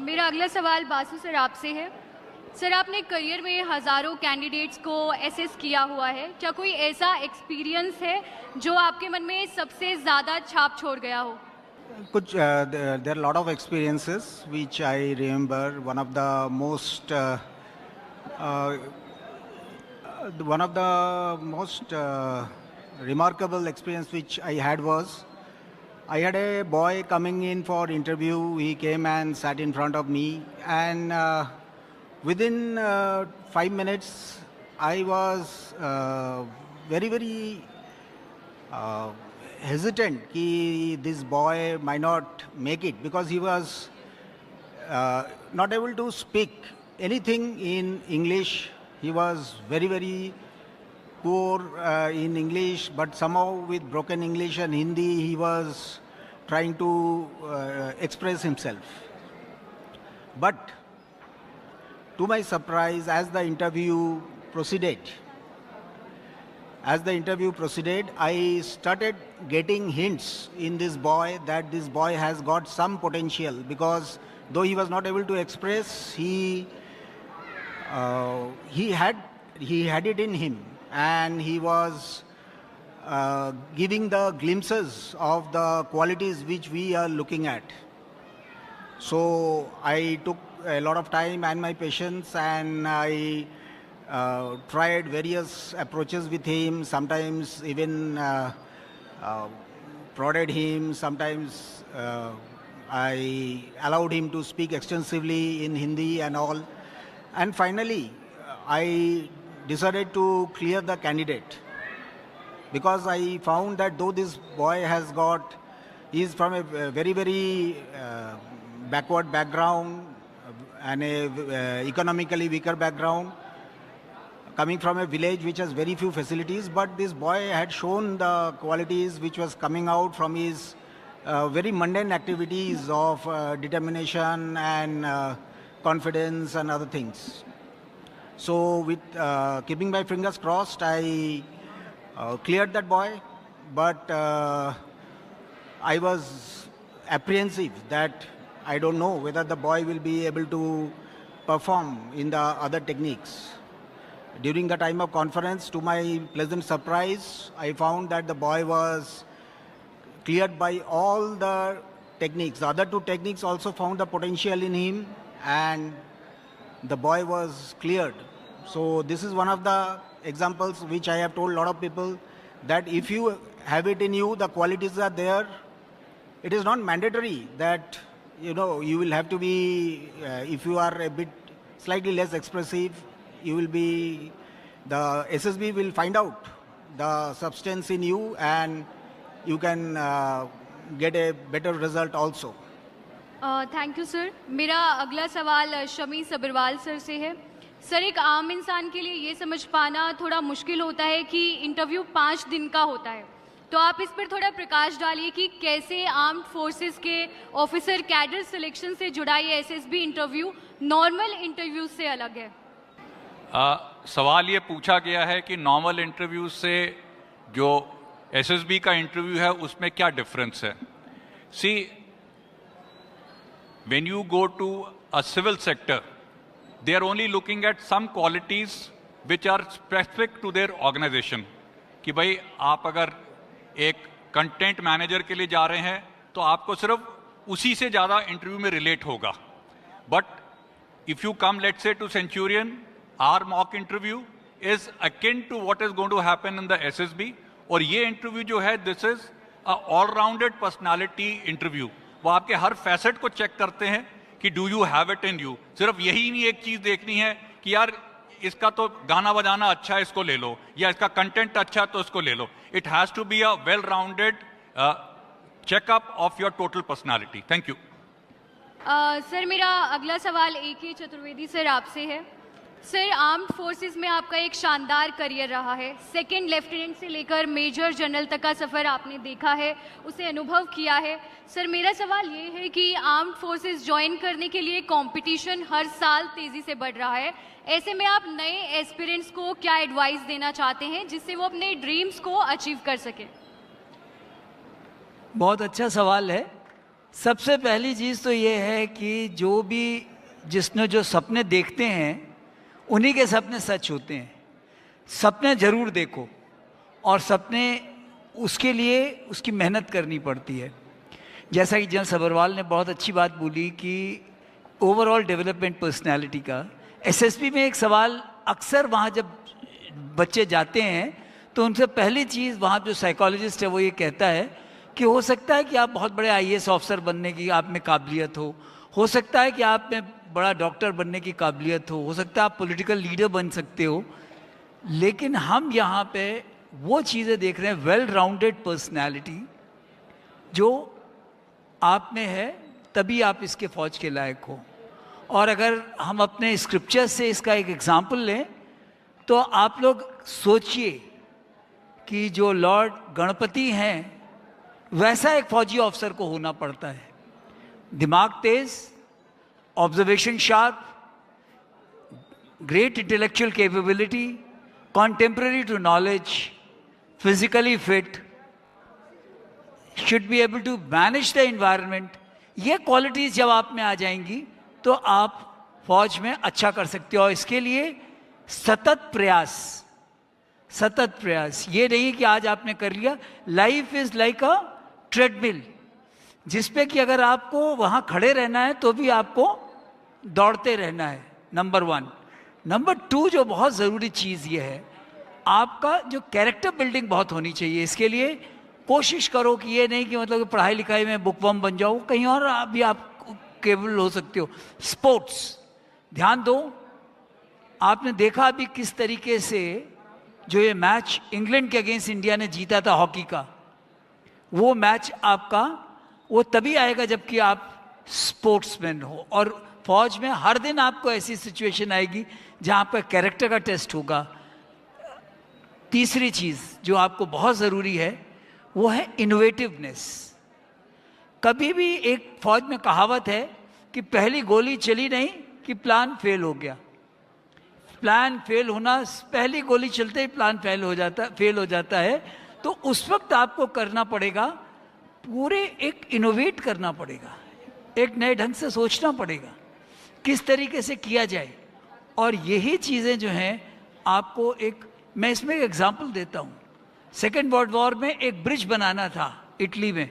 B: मेरा अगला सवाल बासु सर आपसे है। सर, आपने करियर में हज़ारों कैंडिडेट्स को एसेस किया हुआ है, क्या कोई ऐसा एक्सपीरियंस है जो आपके मन में सबसे ज़्यादा छाप छोड़ गया हो?
O: कुछ there are a lot of experiences which I remember. One of the most remarkable experience which I had was, I had a boy coming in for interview. He came and sat in front of me, and within 5 minutes I was very hesitant कि this boy might not make it, because he was not able to speak anything in English. He was very poor in English, but somehow with broken English and Hindi he was trying to express himself. But to my surprise, as the interview proceeded, I started getting hints in this boy that this boy has got some potential, because though he was not able to express, he had it in him, and he was giving the glimpses of the qualities which we are looking at. So I took a lot of time and my patience, and I tried various approaches with him, sometimes even prodded him, sometimes I allowed him to speak extensively in Hindi and all. And finally, I decided to clear the candidate, because I found that though this boy he is from a very backward background and a economically weaker background, coming from a village which has very few facilities, but this boy had shown the qualities which was coming out from his very mundane activities of determination and confidence and other things. So with keeping my fingers crossed, I cleared that boy, but I was apprehensive that I don't know whether the boy will be able to perform in the other techniques. During the time of conference, to my pleasant surprise, I found that the boy was cleared by all the techniques. The other two techniques also found the potential in him, and the boy was cleared. So this is one of the examples which I have told a lot of people, that if you have it in you, the qualities are there. It is not mandatory that you will have to be, if you are a bit slightly less expressive, the SSB will find out the substance in you, and you can get a better result also.
B: Thank you sir. मेरा अगला सवाल Shami Sabharwal sir से है। Sir, एक आम इंसान के लिए ये समझ पाना थोड़ा मुश्किल होता है कि इंटरव्यू 5 दिन का होता है, तो आप इस पर थोड़ा प्रकाश डालिए कि कैसे आर्म्ड फोर्सेस के ऑफिसर कैडर सिलेक्शन से जुड़ा ये एसएसबी इंटरव्यू नॉर्मल इंटरव्यू से अलग है।
P: सवाल ये पूछा गया है कि नॉर्मल इंटरव्यू से जो एसएसबी का इंटरव्यू है उसमें क्या डिफरेंस है। सी, when you go to a civil sector, they are only looking at some qualities which are specific to their organization. कि भाई आप अगर एक कंटेंट मैनेजर के लिए जा रहे हैं तो आपको सिर्फ उसी से ज़्यादा इंटरव्यू में रिलेट होगा। But if you come let's say to Centurion, our mock interview is akin to what is going to happen in the SSB, और ये इंटरव्यू जो है दिस इज ऑलराउंडेड पर्सनालिटी इंटरव्यू। वो आपके हर फैसेट को चेक करते हैं कि do you have it in you. सिर्फ यही नहीं एक चीज देखनी है कि यार इसका तो गाना बजाना अच्छा है इसको ले लो, या इसका कंटेंट अच्छा है तो इसको ले लो। It has to be a well rounded checkup of your total personality. Thank you.
B: Sir मेरा अगला सवाल AK चतुर्वेदी सर आपसे है। सर आर्म्ड फोर्सेस में आपका एक शानदार करियर रहा है, सेकंड लेफ्टिनेंट से लेकर मेजर जनरल तक का सफ़र आपने देखा है, उसे अनुभव किया है। सर मेरा सवाल ये है कि आर्म्ड फोर्सेस ज्वाइन करने के लिए कंपटीशन हर साल तेज़ी से बढ़ रहा है, ऐसे में आप नए एस्पिरेंट्स को क्या एडवाइस देना चाहते हैं जिससे वो अपने ड्रीम्स को अचीव कर सकें?
Q: बहुत अच्छा सवाल है। सबसे पहली चीज़ तो ये है कि जो भी जिसने जो सपने देखते हैं उन्हीं के सपने सच होते हैं। सपने ज़रूर देखो और सपने उसके लिए उसकी मेहनत करनी पड़ती है। जैसा कि जनरल सबरवाल ने बहुत अच्छी बात बोली कि ओवरऑल डेवलपमेंट पर्सनालिटी का, SSB में एक सवाल अक्सर वहाँ जब बच्चे जाते हैं तो उनसे पहली चीज़ वहाँ जो साइकोलॉजिस्ट है वो ये कहता है कि हो सकता है कि आप बहुत बड़े IAS ऑफिसर बनने की आप में काबिलियत हो सकता है कि आप में बड़ा डॉक्टर बनने की काबिलियत हो सकता है आप पॉलिटिकल लीडर बन सकते हो, लेकिन हम यहाँ पे वो चीज़ें देख रहे हैं, वेल राउंडेड पर्सनैलिटी जो आप में है तभी आप इसके फौज के लायक हो। और अगर हम अपने स्क्रिप्चर से इसका एक एग्जाम्पल लें तो आप लोग सोचिए कि जो लॉर्ड गणपति हैं वैसा एक फौजी ऑफिसर को होना पड़ता है। दिमाग तेज, observation sharp, great intellectual capability, contemporary to knowledge, physically fit, should be able to manage the environment। ये क्वालिटीज जब आप में आ जाएंगी तो आप फौज में अच्छा कर सकते हो। इसके लिए सतत प्रयास, ये नहीं कि आज आपने कर लिया। Life is like a treadmill जिसपे कि अगर आपको वहाँ खड़े रहना है तो भी आपको दौड़ते रहना है, नंबर 1। नंबर 2 जो बहुत ज़रूरी चीज़ ये है, आपका जो कैरेक्टर बिल्डिंग बहुत होनी चाहिए। इसके लिए कोशिश करो कि ये नहीं कि मतलब पढ़ाई लिखाई में बुकवर्म बन जाओ, कहीं और भी आप केबल हो सकते हो। स्पोर्ट्स ध्यान दो। आपने देखा अभी किस तरीके से जो ये मैच इंग्लैंड के अगेंस्ट इंडिया ने जीता था हॉकी का, वो मैच आपका वो तभी आएगा जबकि आप स्पोर्ट्समैन हो। और फौज में हर दिन आपको ऐसी सिचुएशन आएगी जहाँ पर कैरेक्टर का टेस्ट होगा। तीसरी चीज़ जो आपको बहुत ज़रूरी है वो है इनोवेटिवनेस। कभी भी एक फौज में कहावत है कि पहली गोली चली नहीं कि प्लान फेल हो गया। प्लान फेल होना, पहली गोली चलते ही प्लान फेल हो जाता है। तो उस वक्त आपको करना पड़ेगा, पूरे एक इनोवेट करना पड़ेगा, एक नए ढंग से सोचना पड़ेगा किस तरीके से किया जाए। और यही चीज़ें जो हैं आपको मैं इसमें एक एग्जांपल देता हूँ। सेकेंड वर्ल्ड वॉर में एक ब्रिज बनाना था इटली में,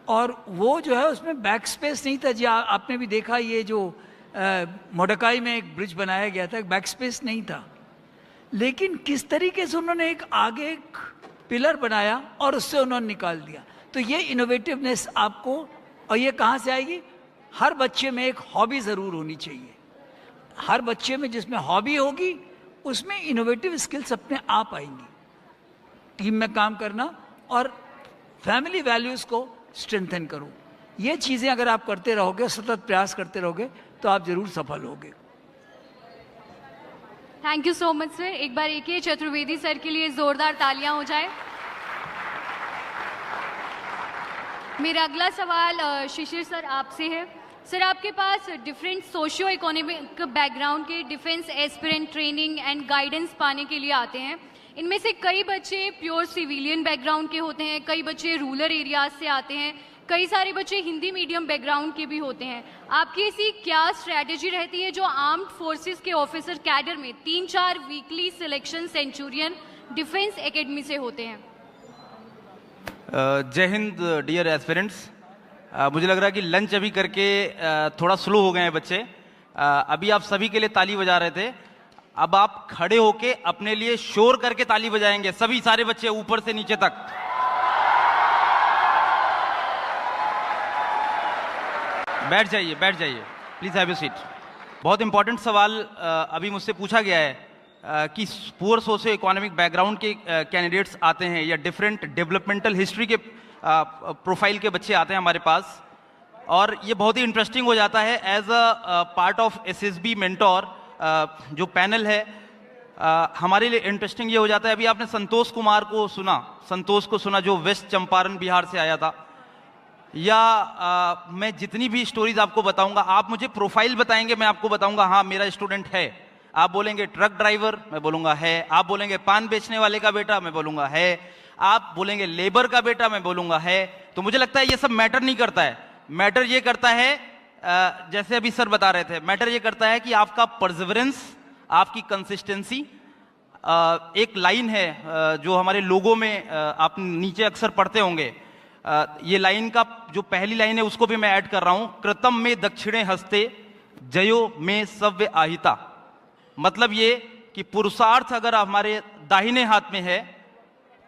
Q: और वो जो है उसमें बैक स्पेस नहीं था। जी आपने भी देखा ये जो मोडकाई में एक ब्रिज बनाया गया था, बैक स्पेस नहीं था, लेकिन किस तरीके से उन्होंने आगे एक पिलर बनाया और उससे उन्होंने निकाल दिया। तो ये इनोवेटिवनेस आपको, और ये कहाँ से आएगी? हर बच्चे में एक हॉबी ज़रूर होनी चाहिए। हर बच्चे में जिसमें हॉबी होगी उसमें इनोवेटिव स्किल्स अपने आप आएंगी। टीम में काम करना और फैमिली वैल्यूज़ को स्ट्रेंथन करो। ये चीज़ें अगर आप करते रहोगे, सतत प्रयास करते रहोगे, तो आप ज़रूर सफल होगे।
B: Thank you so much sir. एक बार AK चतुर्वेदी सर के लिए ज़ोरदार तालियां हो जाए। मेरा अगला सवाल शिशिर सर आपसे है। सर आपके पास डिफरेंट सोशियो इकोनॉमिक बैकग्राउंड के defence aspirant training and guidance पाने के लिए आते हैं। इनमें से कई बच्चे प्योर सिविलियन बैकग्राउंड के होते हैं, कई बच्चे रूरल एरियाज से आते हैं, कई सारे बच्चे हिंदी मीडियम बैकग्राउंड के भी होते हैं। आपकी ऐसी क्या स्ट्रैटेजी रहती है जो आर्म्ड फोर्सेस के ऑफिसर कैडर में 3-4 weekly selection Centurion defence academy से होते हैं?
R: जय हिंद डियर एस्पिरेंट्स। मुझे लग रहा है कि लंच अभी करके थोड़ा स्लो हो गए हैं बच्चे। अभी आप सभी के लिए ताली बजा रहे थे। अब आप खड़े होके अपने लिए शोर करके ताली बजाएंगे, सभी सारे बच्चे ऊपर से नीचे तक। बैठ जाइए, बैठ जाइए, प्लीज हैव ए सीट। बहुत इंपॉर्टेंट सवाल अभी मुझसे पूछा गया है कि पुअर सोशियो इकोनॉमिक बैकग्राउंड के कैंडिडेट्स आते हैं या डिफरेंट डेवलपमेंटल हिस्ट्री के प्रोफाइल के बच्चे आते हैं हमारे पास, और ये बहुत ही इंटरेस्टिंग हो जाता है as a part of SSB mentor. जो पैनल है हमारे लिए इंटरेस्टिंग ये हो जाता है, अभी आपने संतोष कुमार को सुना, संतोष को सुना जो वेस्ट चंपारण बिहार से आया था, या मैं जितनी भी स्टोरीज आपको बताऊंगा, आप मुझे प्रोफाइल बताएंगे, मैं आपको बताऊंगा हाँ मेरा स्टूडेंट है। आप बोलेंगे ट्रक ड्राइवर, मैं बोलूंगा है। आप बोलेंगे पान बेचने वाले का बेटा, मैं बोलूंगा है। आप बोलेंगे लेबर का बेटा, मैं बोलूंगा है। तो मुझे लगता है ये सब मैटर नहीं करता है, मैटर ये करता है जैसे अभी सर बता रहे थे, मैटर ये करता है कि आपका परसिवरेंस, आपकी कंसिस्टेंसी। एक लाइन है जो हमारे लोगों में आप नीचे अक्सर पढ़ते होंगे, ये लाइन का जो पहली लाइन है उसको भी मैं ऐड कर रहा हूं, कृतम में दक्षिणे हस्ते जयो में सव्य आहिता। मतलब ये कि पुरुषार्थ अगर हमारे दाहिने हाथ में है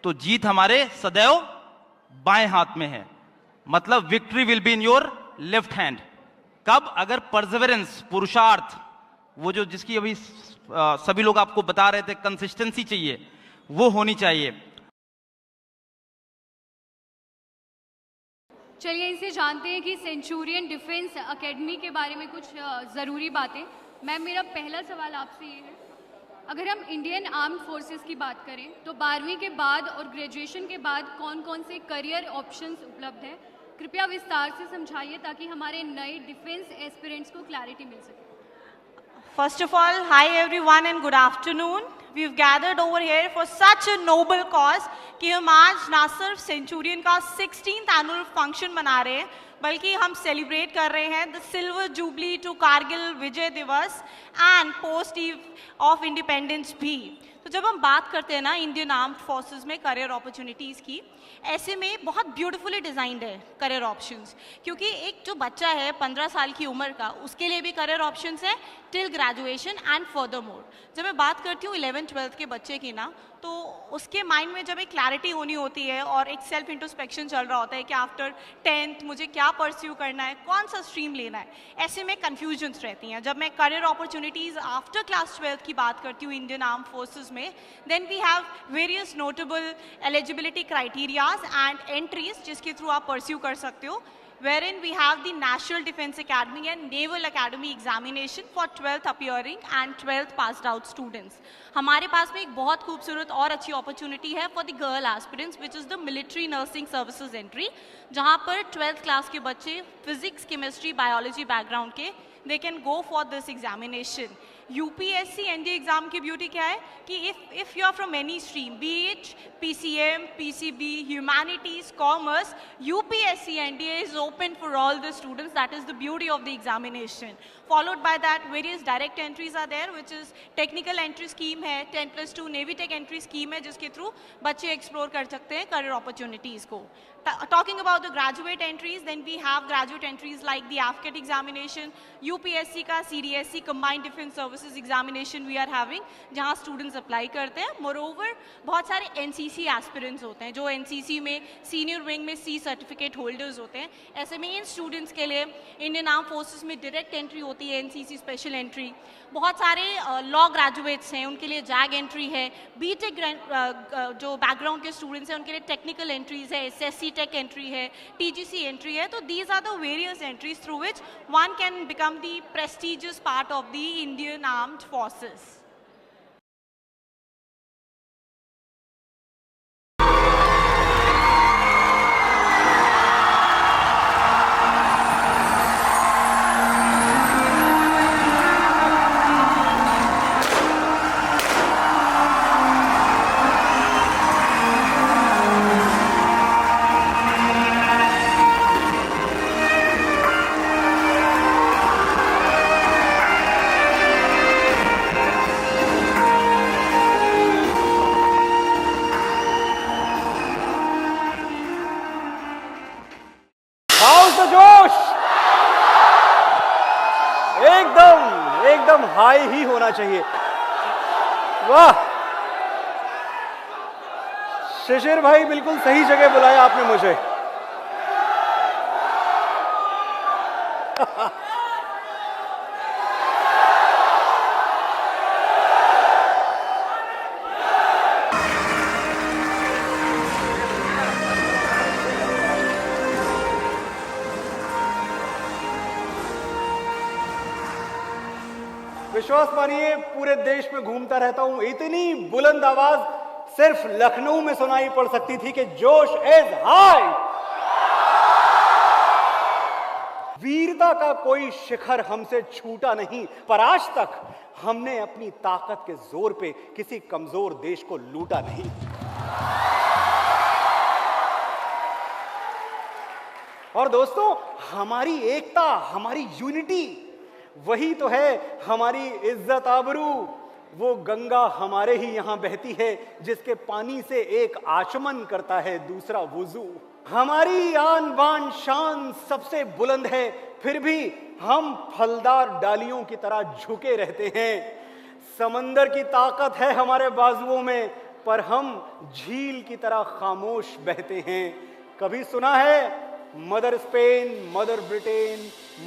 R: तो जीत हमारे सदैव बाएं हाथ में है। मतलब victory will be in your left hand. कब? अगर परसिवरेंस, पुरुषार्थ, वो जो जिसकी अभी सभी लोग आपको बता रहे थे कंसिस्टेंसी चाहिए, वो होनी चाहिए।
B: चलिए इनसे जानते हैं कि सेंचुरियन डिफेंस एकेडमी के बारे में कुछ ज़रूरी बातें। मैम, मेरा पहला सवाल आपसे ये है, अगर हम इंडियन आर्म्ड फोर्सेस की बात करें तो 12वीं के बाद और ग्रेजुएशन के बाद कौन कौन से करियर ऑप्शंस उपलब्ध हैं? कृपया विस्तार से समझाइए ताकि हमारे नए डिफेंस एस्पिरेंट्स को क्लैरिटी मिल सके।
S: First of all, hi everyone and good afternoon. We've gathered over here for such a noble cause कि हम आज ना सिर्फ सेंचुरियन का 16th एनुअल फंक्शन मना रहे हैं, बल्कि हम सेलिब्रेट कर रहे हैं the silver jubilee to Kargil Vijay Diwas and post eve of independence भी। तो जब हम बात करते हैं ना इंडियन आर्म्ड फोर्सेस में करियर अपॉर्चुनिटीज़ की, ऐसे में बहुत ब्यूटीफुली डिज़ाइंड है करियर ऑप्शंस, क्योंकि एक जो बच्चा है 15 साल की उम्र का, उसके लिए भी करियर ऑप्शंस है till graduation and further more. जब मैं बात करती हूँ 11th-12th के बच्चे की ना, तो उसके माइंड में जब एक क्लैरिटी होनी होती है और एक सेल्फ इंट्रोस्पेक्शन चल रहा होता है कि आफ्टर 10th मुझे क्या परस्यू करना है, कौन सा स्ट्रीम लेना है, ऐसे में कन्फ्यूजन्स रहती हैं। जब मैं career opportunities after class 12th की बात करती हूँ इंडियन आर्म फोर्सेज में, then we have various notable eligibility criterias and entries जिसके थ्रू आप परस्यू कर सकते हो, wherein we have the National Defense Academy and Naval Academy examination for 12th appearing and 12th passed out students. हमारे पास में एक बहुत खूबसूरत और अच्छी अपॉर्चुनिटी है for the girl aspirants which is the military nursing services entry, जहाँ पर 12th क्लास के बच्चे फिजिक्स, केमिस्ट्री, बायोलॉजी बैकग्राउंड के they can go for this examination. UPSC NDA exam की ब्यूटी क्या है कि if you are from any stream, be it PCM, PCB, humanities, commerce, UPSC NDA is open for all the students. That is the beauty of the examination. Followed by that, various direct entries are there, which is technical entry scheme है, 10+2 Navy Tech entry scheme है, जिसके through बच्चे explore कर सकते हैं career opportunities को. Talking about the graduate entries, then we have graduate entries like the AFCAT examination, UPSC का CDSC Combined Defense Services examination we are having, जहाँ students apply करते हैं. Moreover, बहुत सारे NCC aspirants होते हैं, जो NCC में senior wing में C certificate holders होते हैं. ऐसे में इन students के लिए Indian Armed Forces में direct entry होती है, एनसीसी स्पेशल एंट्री. बहुत सारे लॉ ग्रेजुएट्स हैं, उनके लिए जैग एंट्री है. बीटेक जो बैकग्राउंड के स्टूडेंट्स हैं उनके लिए टेक्निकल एंट्रीज है, एसएससी टेक एंट्री है, टीजीसी एंट्री है. तो these are the various entries through which one can become the prestigious part of the Indian armed forces.
T: एकदम हाई ही होना चाहिए. वाह शिशिर भाई, बिल्कुल सही जगह बुलाया आपने मुझे। विश्वास मानिए पूरे देश में घूमता रहता हूं, इतनी बुलंद आवाज सिर्फ लखनऊ में सुनाई पड़ सकती थी कि जोश इज हाई। वीरता का कोई शिखर हमसे छूटा नहीं, पर आज तक हमने अपनी ताकत के जोर पे किसी कमजोर देश को लूटा नहीं। और दोस्तों, हमारी एकता, हमारी यूनिटी, वही तो है हमारी इज्जत आबरू। वो गंगा हमारे ही यहां बहती है जिसके पानी से एक आचमन करता है दूसरा वुजू। हमारी आन बान शान सबसे बुलंद है, फिर भी हम फलदार डालियों की तरह झुके रहते हैं। समंदर की ताकत है हमारे बाजुओं में, पर हम झील की तरह खामोश बहते हैं। कभी सुना है mother Spain, mother Britain,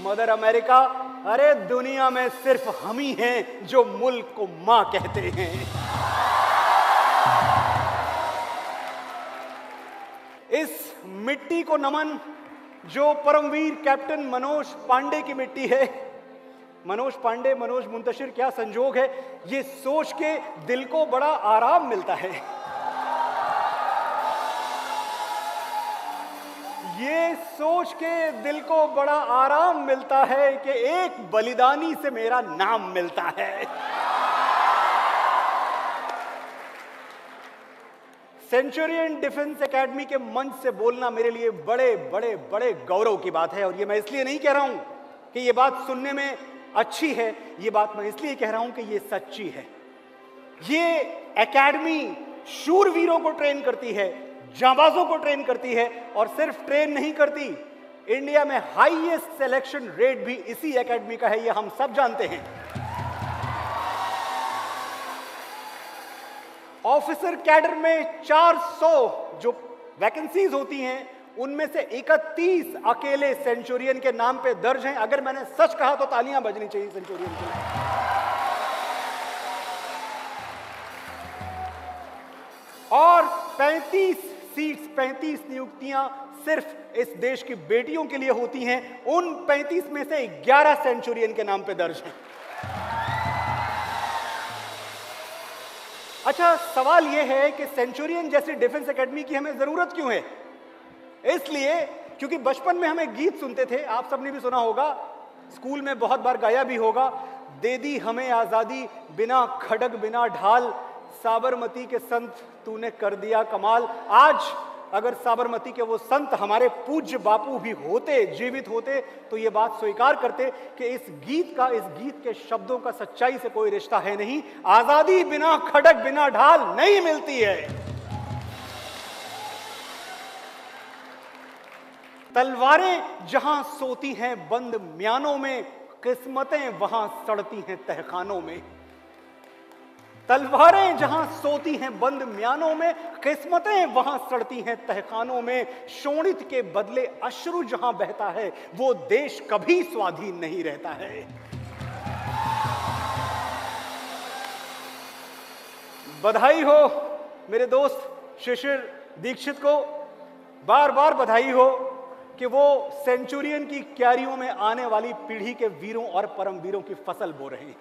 T: mother America? अरे दुनिया में सिर्फ हम ही हैं जो मुल्क को मां कहते हैं। इस मिट्टी को नमन जो परमवीर कैप्टन मनोज पांडे की मिट्टी है। मनोज पांडे, मनोज मुंतशिर, क्या संजोग है। ये सोच के दिल को बड़ा आराम मिलता है। ये सोच के दिल को बड़ा आराम मिलता है कि एक बलिदानी से मेरा नाम मिलता है। सेंचुरियन डिफेंस एकेडमी के मंच से बोलना मेरे लिए बड़े बड़े बड़े गौरव की बात है। और ये मैं इसलिए नहीं कह रहा हूं कि ये बात सुनने में अच्छी है, ये बात मैं इसलिए कह रहा हूं कि ये सच्ची है। ये एकेडमी शूरवीरों को ट्रेन करती है, जांबाजों को ट्रेन करती है, और सिर्फ ट्रेन नहीं करती, इंडिया में हाईएस्ट सिलेक्शन रेट भी इसी एकेडमी का है, ये हम सब जानते हैं। ऑफिसर कैडर में 400 जो वैकेंसीज होती हैं, उनमें से 31 अकेले सेंचुरियन के नाम पे दर्ज हैं। अगर मैंने सच कहा तो तालियां बजनी चाहिए सेंचुरियन के लिए। और 35 सीट्स, 35 नियुक्तियां सिर्फ इस देश की बेटियों के लिए होती हैं। उन 35 में से 11 सेंचुरियन के नाम पे दर्ज हैं। अच्छा, सवाल यह है कि सेंचुरियन जैसी डिफेंस एकेडमी की हमें जरूरत क्यों है? इसलिए क्योंकि बचपन में हमें गीत सुनते थे, आप सबने भी सुना होगा, स्कूल में बहुत बार गाया भी होगा। दे दी हमें आजादी बिना खड़ग बिना ढाल, साबरमती के संत तूने कर दिया कमाल। आज अगर साबरमती के वो संत हमारे पूज्य बापू भी होते, जीवित होते, तो ये बात स्वीकार करते कि इस गीत के शब्दों का सच्चाई से कोई रिश्ता है नहीं। आजादी बिना खड़ग बिना ढाल नहीं मिलती है। तलवारें जहां सोती हैं बंद म्यानों में, किस्मतें वहां सड़ती हैं तहखानों में। तलवारें जहां सोती हैं बंद म्यानों में, किस्मतें वहां सड़ती हैं तहखानों में। शोणित के बदले अश्रु जहां बहता है, वो देश कभी स्वाधीन नहीं रहता है। बधाई हो मेरे दोस्त शिशिर दीक्षित को, बार बार बधाई हो कि वो सेंचुरियन की क्यारियों में आने वाली पीढ़ी के वीरों और परमवीरों की फसल बो रहे हैं।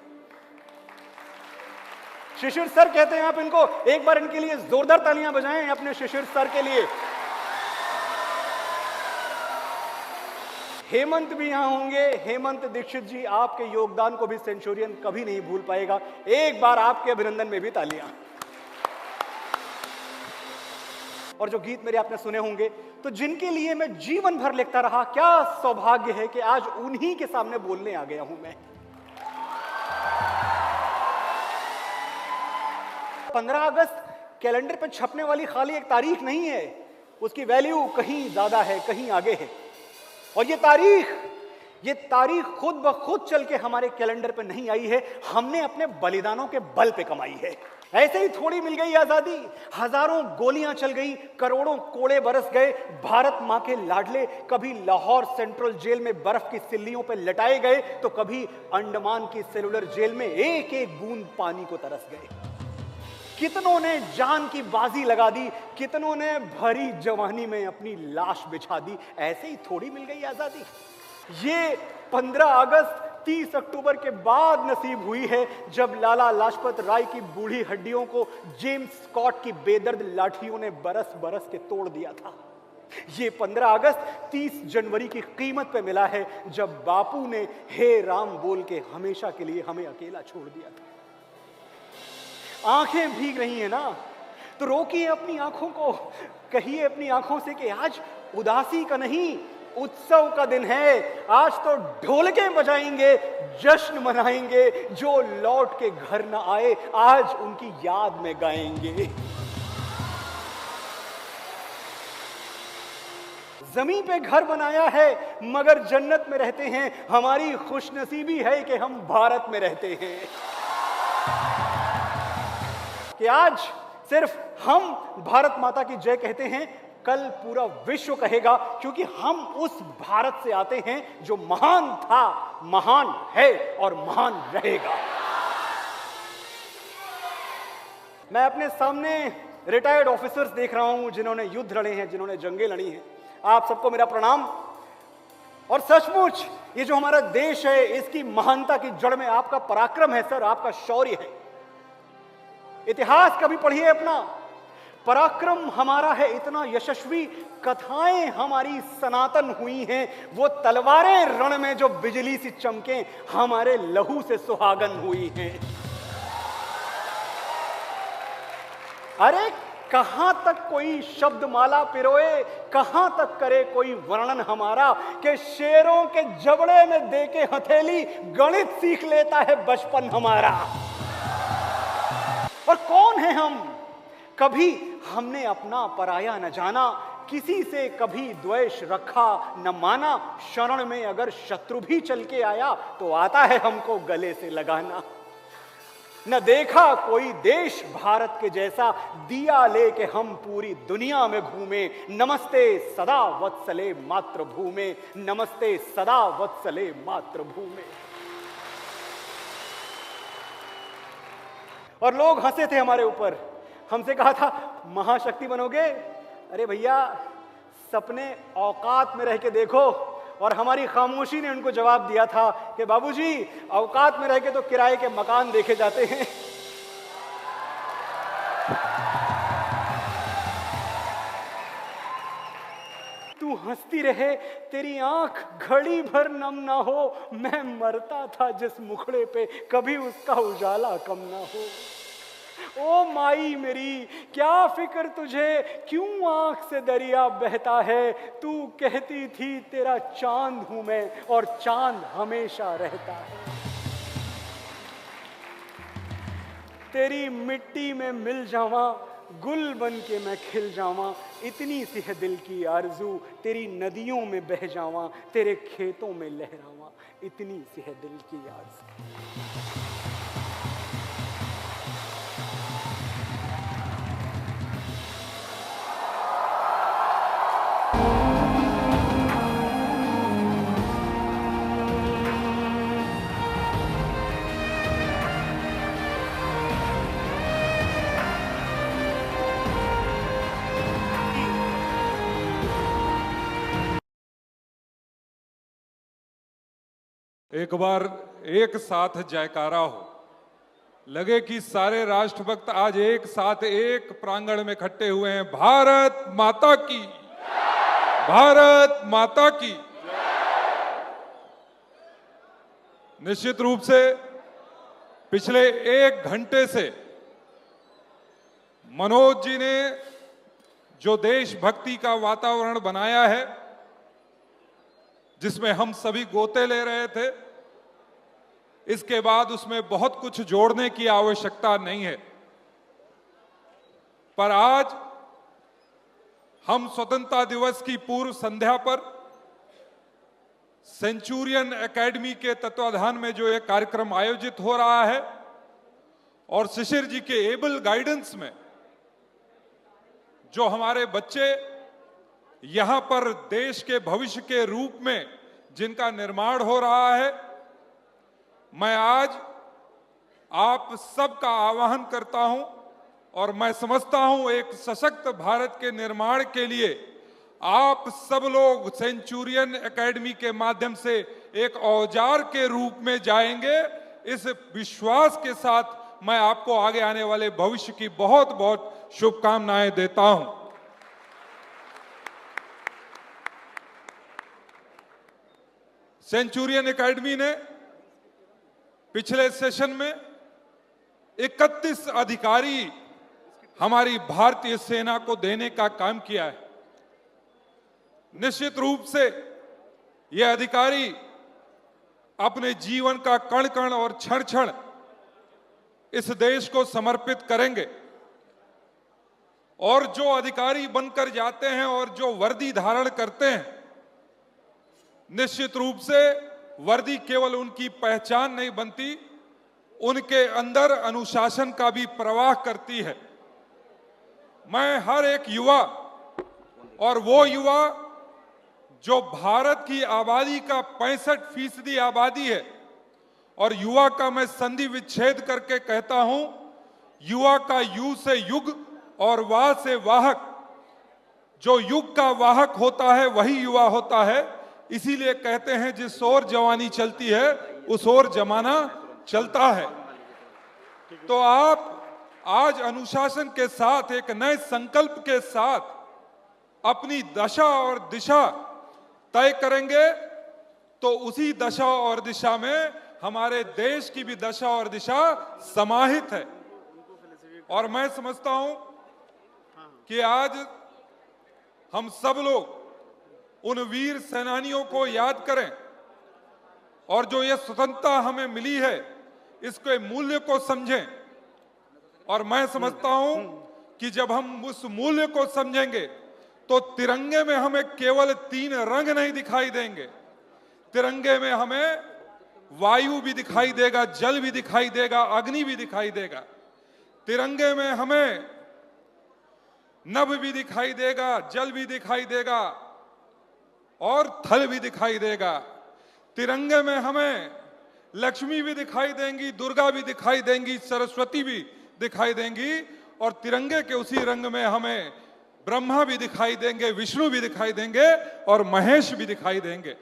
T: शिशिर सर कहते हैं आप इनको, एक बार इनके लिए जोरदार तालियां बजाएं अपने शिशिर सर के लिए। हेमंत भी यहां होंगे। हेमंत दीक्षित जी, आपके योगदान को भी सेंचुरियन कभी नहीं भूल पाएगा। एक बार आपके अभिनंदन में भी तालियां। और जो गीत मेरे आपने सुने होंगे, तो जिनके लिए मैं जीवन भर लिखता रहा, क्या सौभाग्य है कि आज उन्हीं के सामने बोलने आ गया हूं मैं। 15 अगस्त कैलेंडर पर छपने वाली खाली एक तारीख नहीं है, उसकी वैल्यू कहीं ज्यादा है, कहीं आगे है। और ये तारीख खुद ब खुद चल के हमारे कैलेंडर पे नहीं आई है, हमने अपने बलिदानों के बल पे कमाई है। ऐसे ही थोड़ी मिल गई आजादी, हजारों गोलियां चल गई, करोड़ों कोड़े बरस गए। भारत मां के लाडले कभी लाहौर सेंट्रल जेल में बर्फ की सिल्लियों पर लटाए गए, तो कभी अंडमान की सेलुलर जेल में एक एक बूंद पानी को तरस गए। कितनों ने जान की बाजी लगा दी, कितनों ने भरी जवानी में अपनी लाश बिछा दी। ऐसे ही थोड़ी मिल गई आजादी। ये 15 अगस्त 30 अक्टूबर के बाद नसीब हुई है, जब लाला लाजपत राय की बूढ़ी हड्डियों को जेम्स स्कॉट की बेदर्द लाठियों ने बरस बरस के तोड़ दिया था। ये 15 अगस्त 30 जनवरी की कीमत पे मिला है, जब बापू ने हे राम बोल के हमेशा के लिए हमें अकेला छोड़ दिया था। आंखें भीग रही हैं ना, तो रोकिए अपनी आंखों को, कहिए अपनी आंखों से कि आज उदासी का नहीं, उत्सव का दिन है। आज तो ढोलके बजाएंगे, जश्न मनाएंगे। जो लौट के घर न आए, आज उनकी याद में गाएंगे। जमीन पे घर बनाया है मगर जन्नत में रहते हैं। हमारी खुशनसीबी है कि हम भारत में रहते हैं, कि आज सिर्फ हम भारत माता की जय कहते हैं, कल पूरा विश्व कहेगा, क्योंकि हम उस भारत से आते हैं जो महान था, महान है और महान रहेगा। मैं अपने सामने रिटायर्ड ऑफिसर्स देख रहा हूं, जिन्होंने युद्ध लड़े हैं, जिन्होंने जंगें लड़ी हैं। आप सबको मेरा प्रणाम। और सचमुच ये जो हमारा देश है, इसकी महानता की जड़ में आपका पराक्रम है सर, आपका शौर्य है। इतिहास कभी पढ़िए अपना, पराक्रम हमारा है इतना यशस्वी, कथाएं हमारी सनातन हुई हैं। वो तलवारें रण में जो बिजली सी चमके, हमारे लहू से सुहागन हुई हैं। अरे कहां तक कोई शब्दमाला पिरोए, कहां तक करे कोई वर्णन हमारा, कि शेरों के जबड़े में देके हथेली गणित सीख लेता है बचपन हमारा। और कौन है हम? कभी हमने अपना पराया न जाना, किसी से कभी द्वेष रखा न माना। शरण में अगर शत्रु भी चल के आया, तो आता है हमको गले से लगाना। न देखा कोई देश भारत के जैसा, दिया लेके हम पूरी दुनिया में घूमे। नमस्ते सदा वत्सले मातृभूमे, नमस्ते सदा वत्सले मातृभूमे। और लोग हंसे थे हमारे ऊपर, हमसे कहा था महाशक्ति बनोगे। अरे भैया, सपने औकात में रह के देखो। और हमारी खामोशी ने उनको जवाब दिया था कि बाबूजी, औकात में रह के तो किराए के मकान देखे जाते हैं। तू हंसती रहे, तेरी आंख घड़ी भर नम ना हो। मैं मरता था जिस मुखड़े पे, कभी उसका उजाला कम ना हो। ओ माई मेरी, क्या फिक्र तुझे, क्यों आंख से दरिया बहता है। तू कहती थी तेरा चांद हूं मैं, और चांद हमेशा रहता है। तेरी मिट्टी में मिल जावा, गुल बन के मैं खिल जावा। इतनी सी है दिल की आरज़ू, तेरी नदियों में बह जावा, तेरे खेतों में लहरावा। इतनी सी है दिल की आरज़ू।
U: एक बार एक साथ जयकारा हो, लगे कि सारे राष्ट्रभक्त आज एक साथ एक प्रांगण में इकट्ठे हुए हैं। भारत माता की, भारत माता की। निश्चित रूप से पिछले 1 घंटे से मनोज जी ने जो देशभक्ति का वातावरण बनाया है, जिसमें हम सभी गोते ले रहे थे, इसके बाद उसमें बहुत कुछ जोड़ने की आवश्यकता नहीं है। पर आज हम स्वतंत्रता दिवस की पूर्व संध्या पर सेंचुरियन एकेडमी के तत्वाधान में जो एक कार्यक्रम आयोजित हो रहा है, और शिशिर जी के एबल गाइडेंस में जो हमारे बच्चे यहां पर देश के भविष्य के रूप में जिनका निर्माण हो रहा है, मैं आज आप सबका आह्वान करता हूं और मैं समझता हूं एक सशक्त भारत के निर्माण के लिए आप सब लोग सेंचुरियन एकेडमी के माध्यम से एक औजार के रूप में जाएंगे। इस विश्वास के साथ मैं आपको आगे आने वाले भविष्य की बहुत बहुत शुभकामनाएं देता हूं। सेंचुरियन एकेडमी ने पिछले सेशन में 31 अधिकारी हमारी भारतीय सेना को देने का काम किया है। निश्चित रूप से ये अधिकारी अपने जीवन का कण कण और क्षण क्षण इस देश को समर्पित करेंगे और जो अधिकारी बनकर जाते हैं और जो वर्दी धारण करते हैं, निश्चित रूप से वर्दी केवल उनकी पहचान नहीं बनती, उनके अंदर अनुशासन का भी प्रवाह करती है। मैं हर एक युवा और वो युवा जो भारत की आबादी का 65% आबादी है, और युवा का मैं संधि विच्छेद करके कहता हूं, युवा का यु से युग और वाह से वाहक। जो युग का वाहक होता है वही युवा होता है। इसीलिए कहते हैं जिस ओर जवानी चलती है उस ओर जमाना चलता है। तो आप आज अनुशासन के साथ, एक नए संकल्प के साथ अपनी दशा और दिशा तय करेंगे तो उसी दशा और दिशा में हमारे देश की भी दशा और दिशा समाहित है। और मैं समझता हूं कि आज हम सब लोग उन वीर सेनानियों को याद करें और जो ये स्वतंत्रता हमें मिली है इसके मूल्य को समझें। और मैं समझता हूं कि जब हम उस मूल्य को समझेंगे तो तिरंगे में हमें केवल 3 रंग नहीं दिखाई देंगे, तिरंगे में हमें वायु भी दिखाई देगा, जल भी दिखाई देगा, अग्नि भी दिखाई देगा। तिरंगे में हमें नभ भी दिखाई देगा, जल भी दिखाई देगा और थल भी दिखाई देगा। तिरंगे में हमें लक्ष्मी भी दिखाई देंगी, दुर्गा भी दिखाई देंगी, सरस्वती भी दिखाई देंगी। और तिरंगे के उसी रंग में हमें ब्रह्मा भी दिखाई देंगे, विष्णु भी दिखाई देंगे और महेश भी दिखाई देंगे।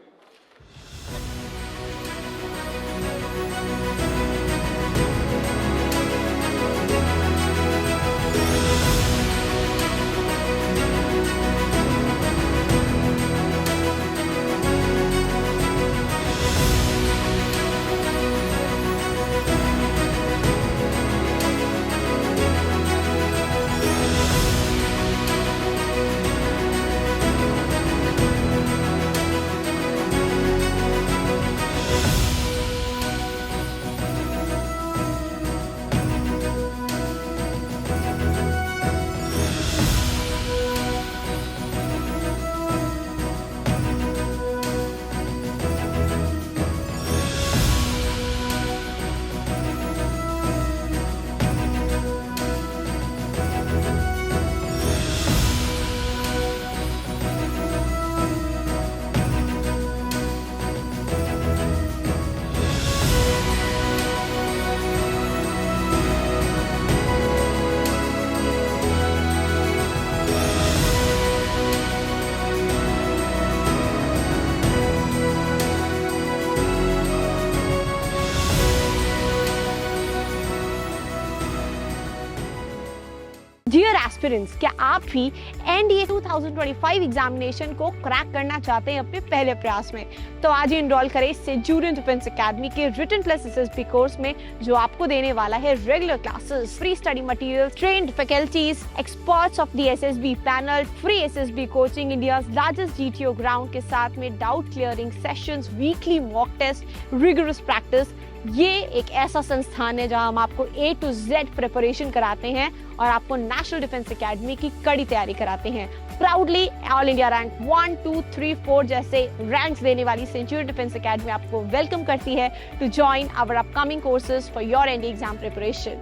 A: डियर एस्पिरेंट्स, क्या आप भी एनडीए 2025 एग्जामिनेशन को क्रैक करना चाहते हैं अपने पहले प्रयास में? तो आज ही इनरोल करें सेंचुरियन डिफेंस एकेडमी के रिटन प्लस एसएसबी कोर्स में, जो आपको देने वाला है regular classes, free study material, trained faculties, experts of the SSB panel, free SSB coaching, India largest GTO ground के साथ में doubt clearing sessions, weekly mock test, rigorous practice. ये एक ऐसा संस्थान है जहां हम आपको A to Z प्रिपरेशन कराते हैं और आपको नेशनल डिफेंस एकेडमी की कड़ी तैयारी कराते हैं। प्राउडली ऑल इंडिया रैंक 1, 2, 3, 4 जैसे रैंक्स देने वाली सेंचुरियन डिफेंस एकेडमी आपको वेलकम करती है to join our upcoming courses for your NDA exam preparation.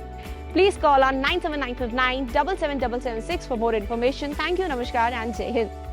A: Please call on 97959 77776 for more information. Thank you, Namaskar and Jai Hind.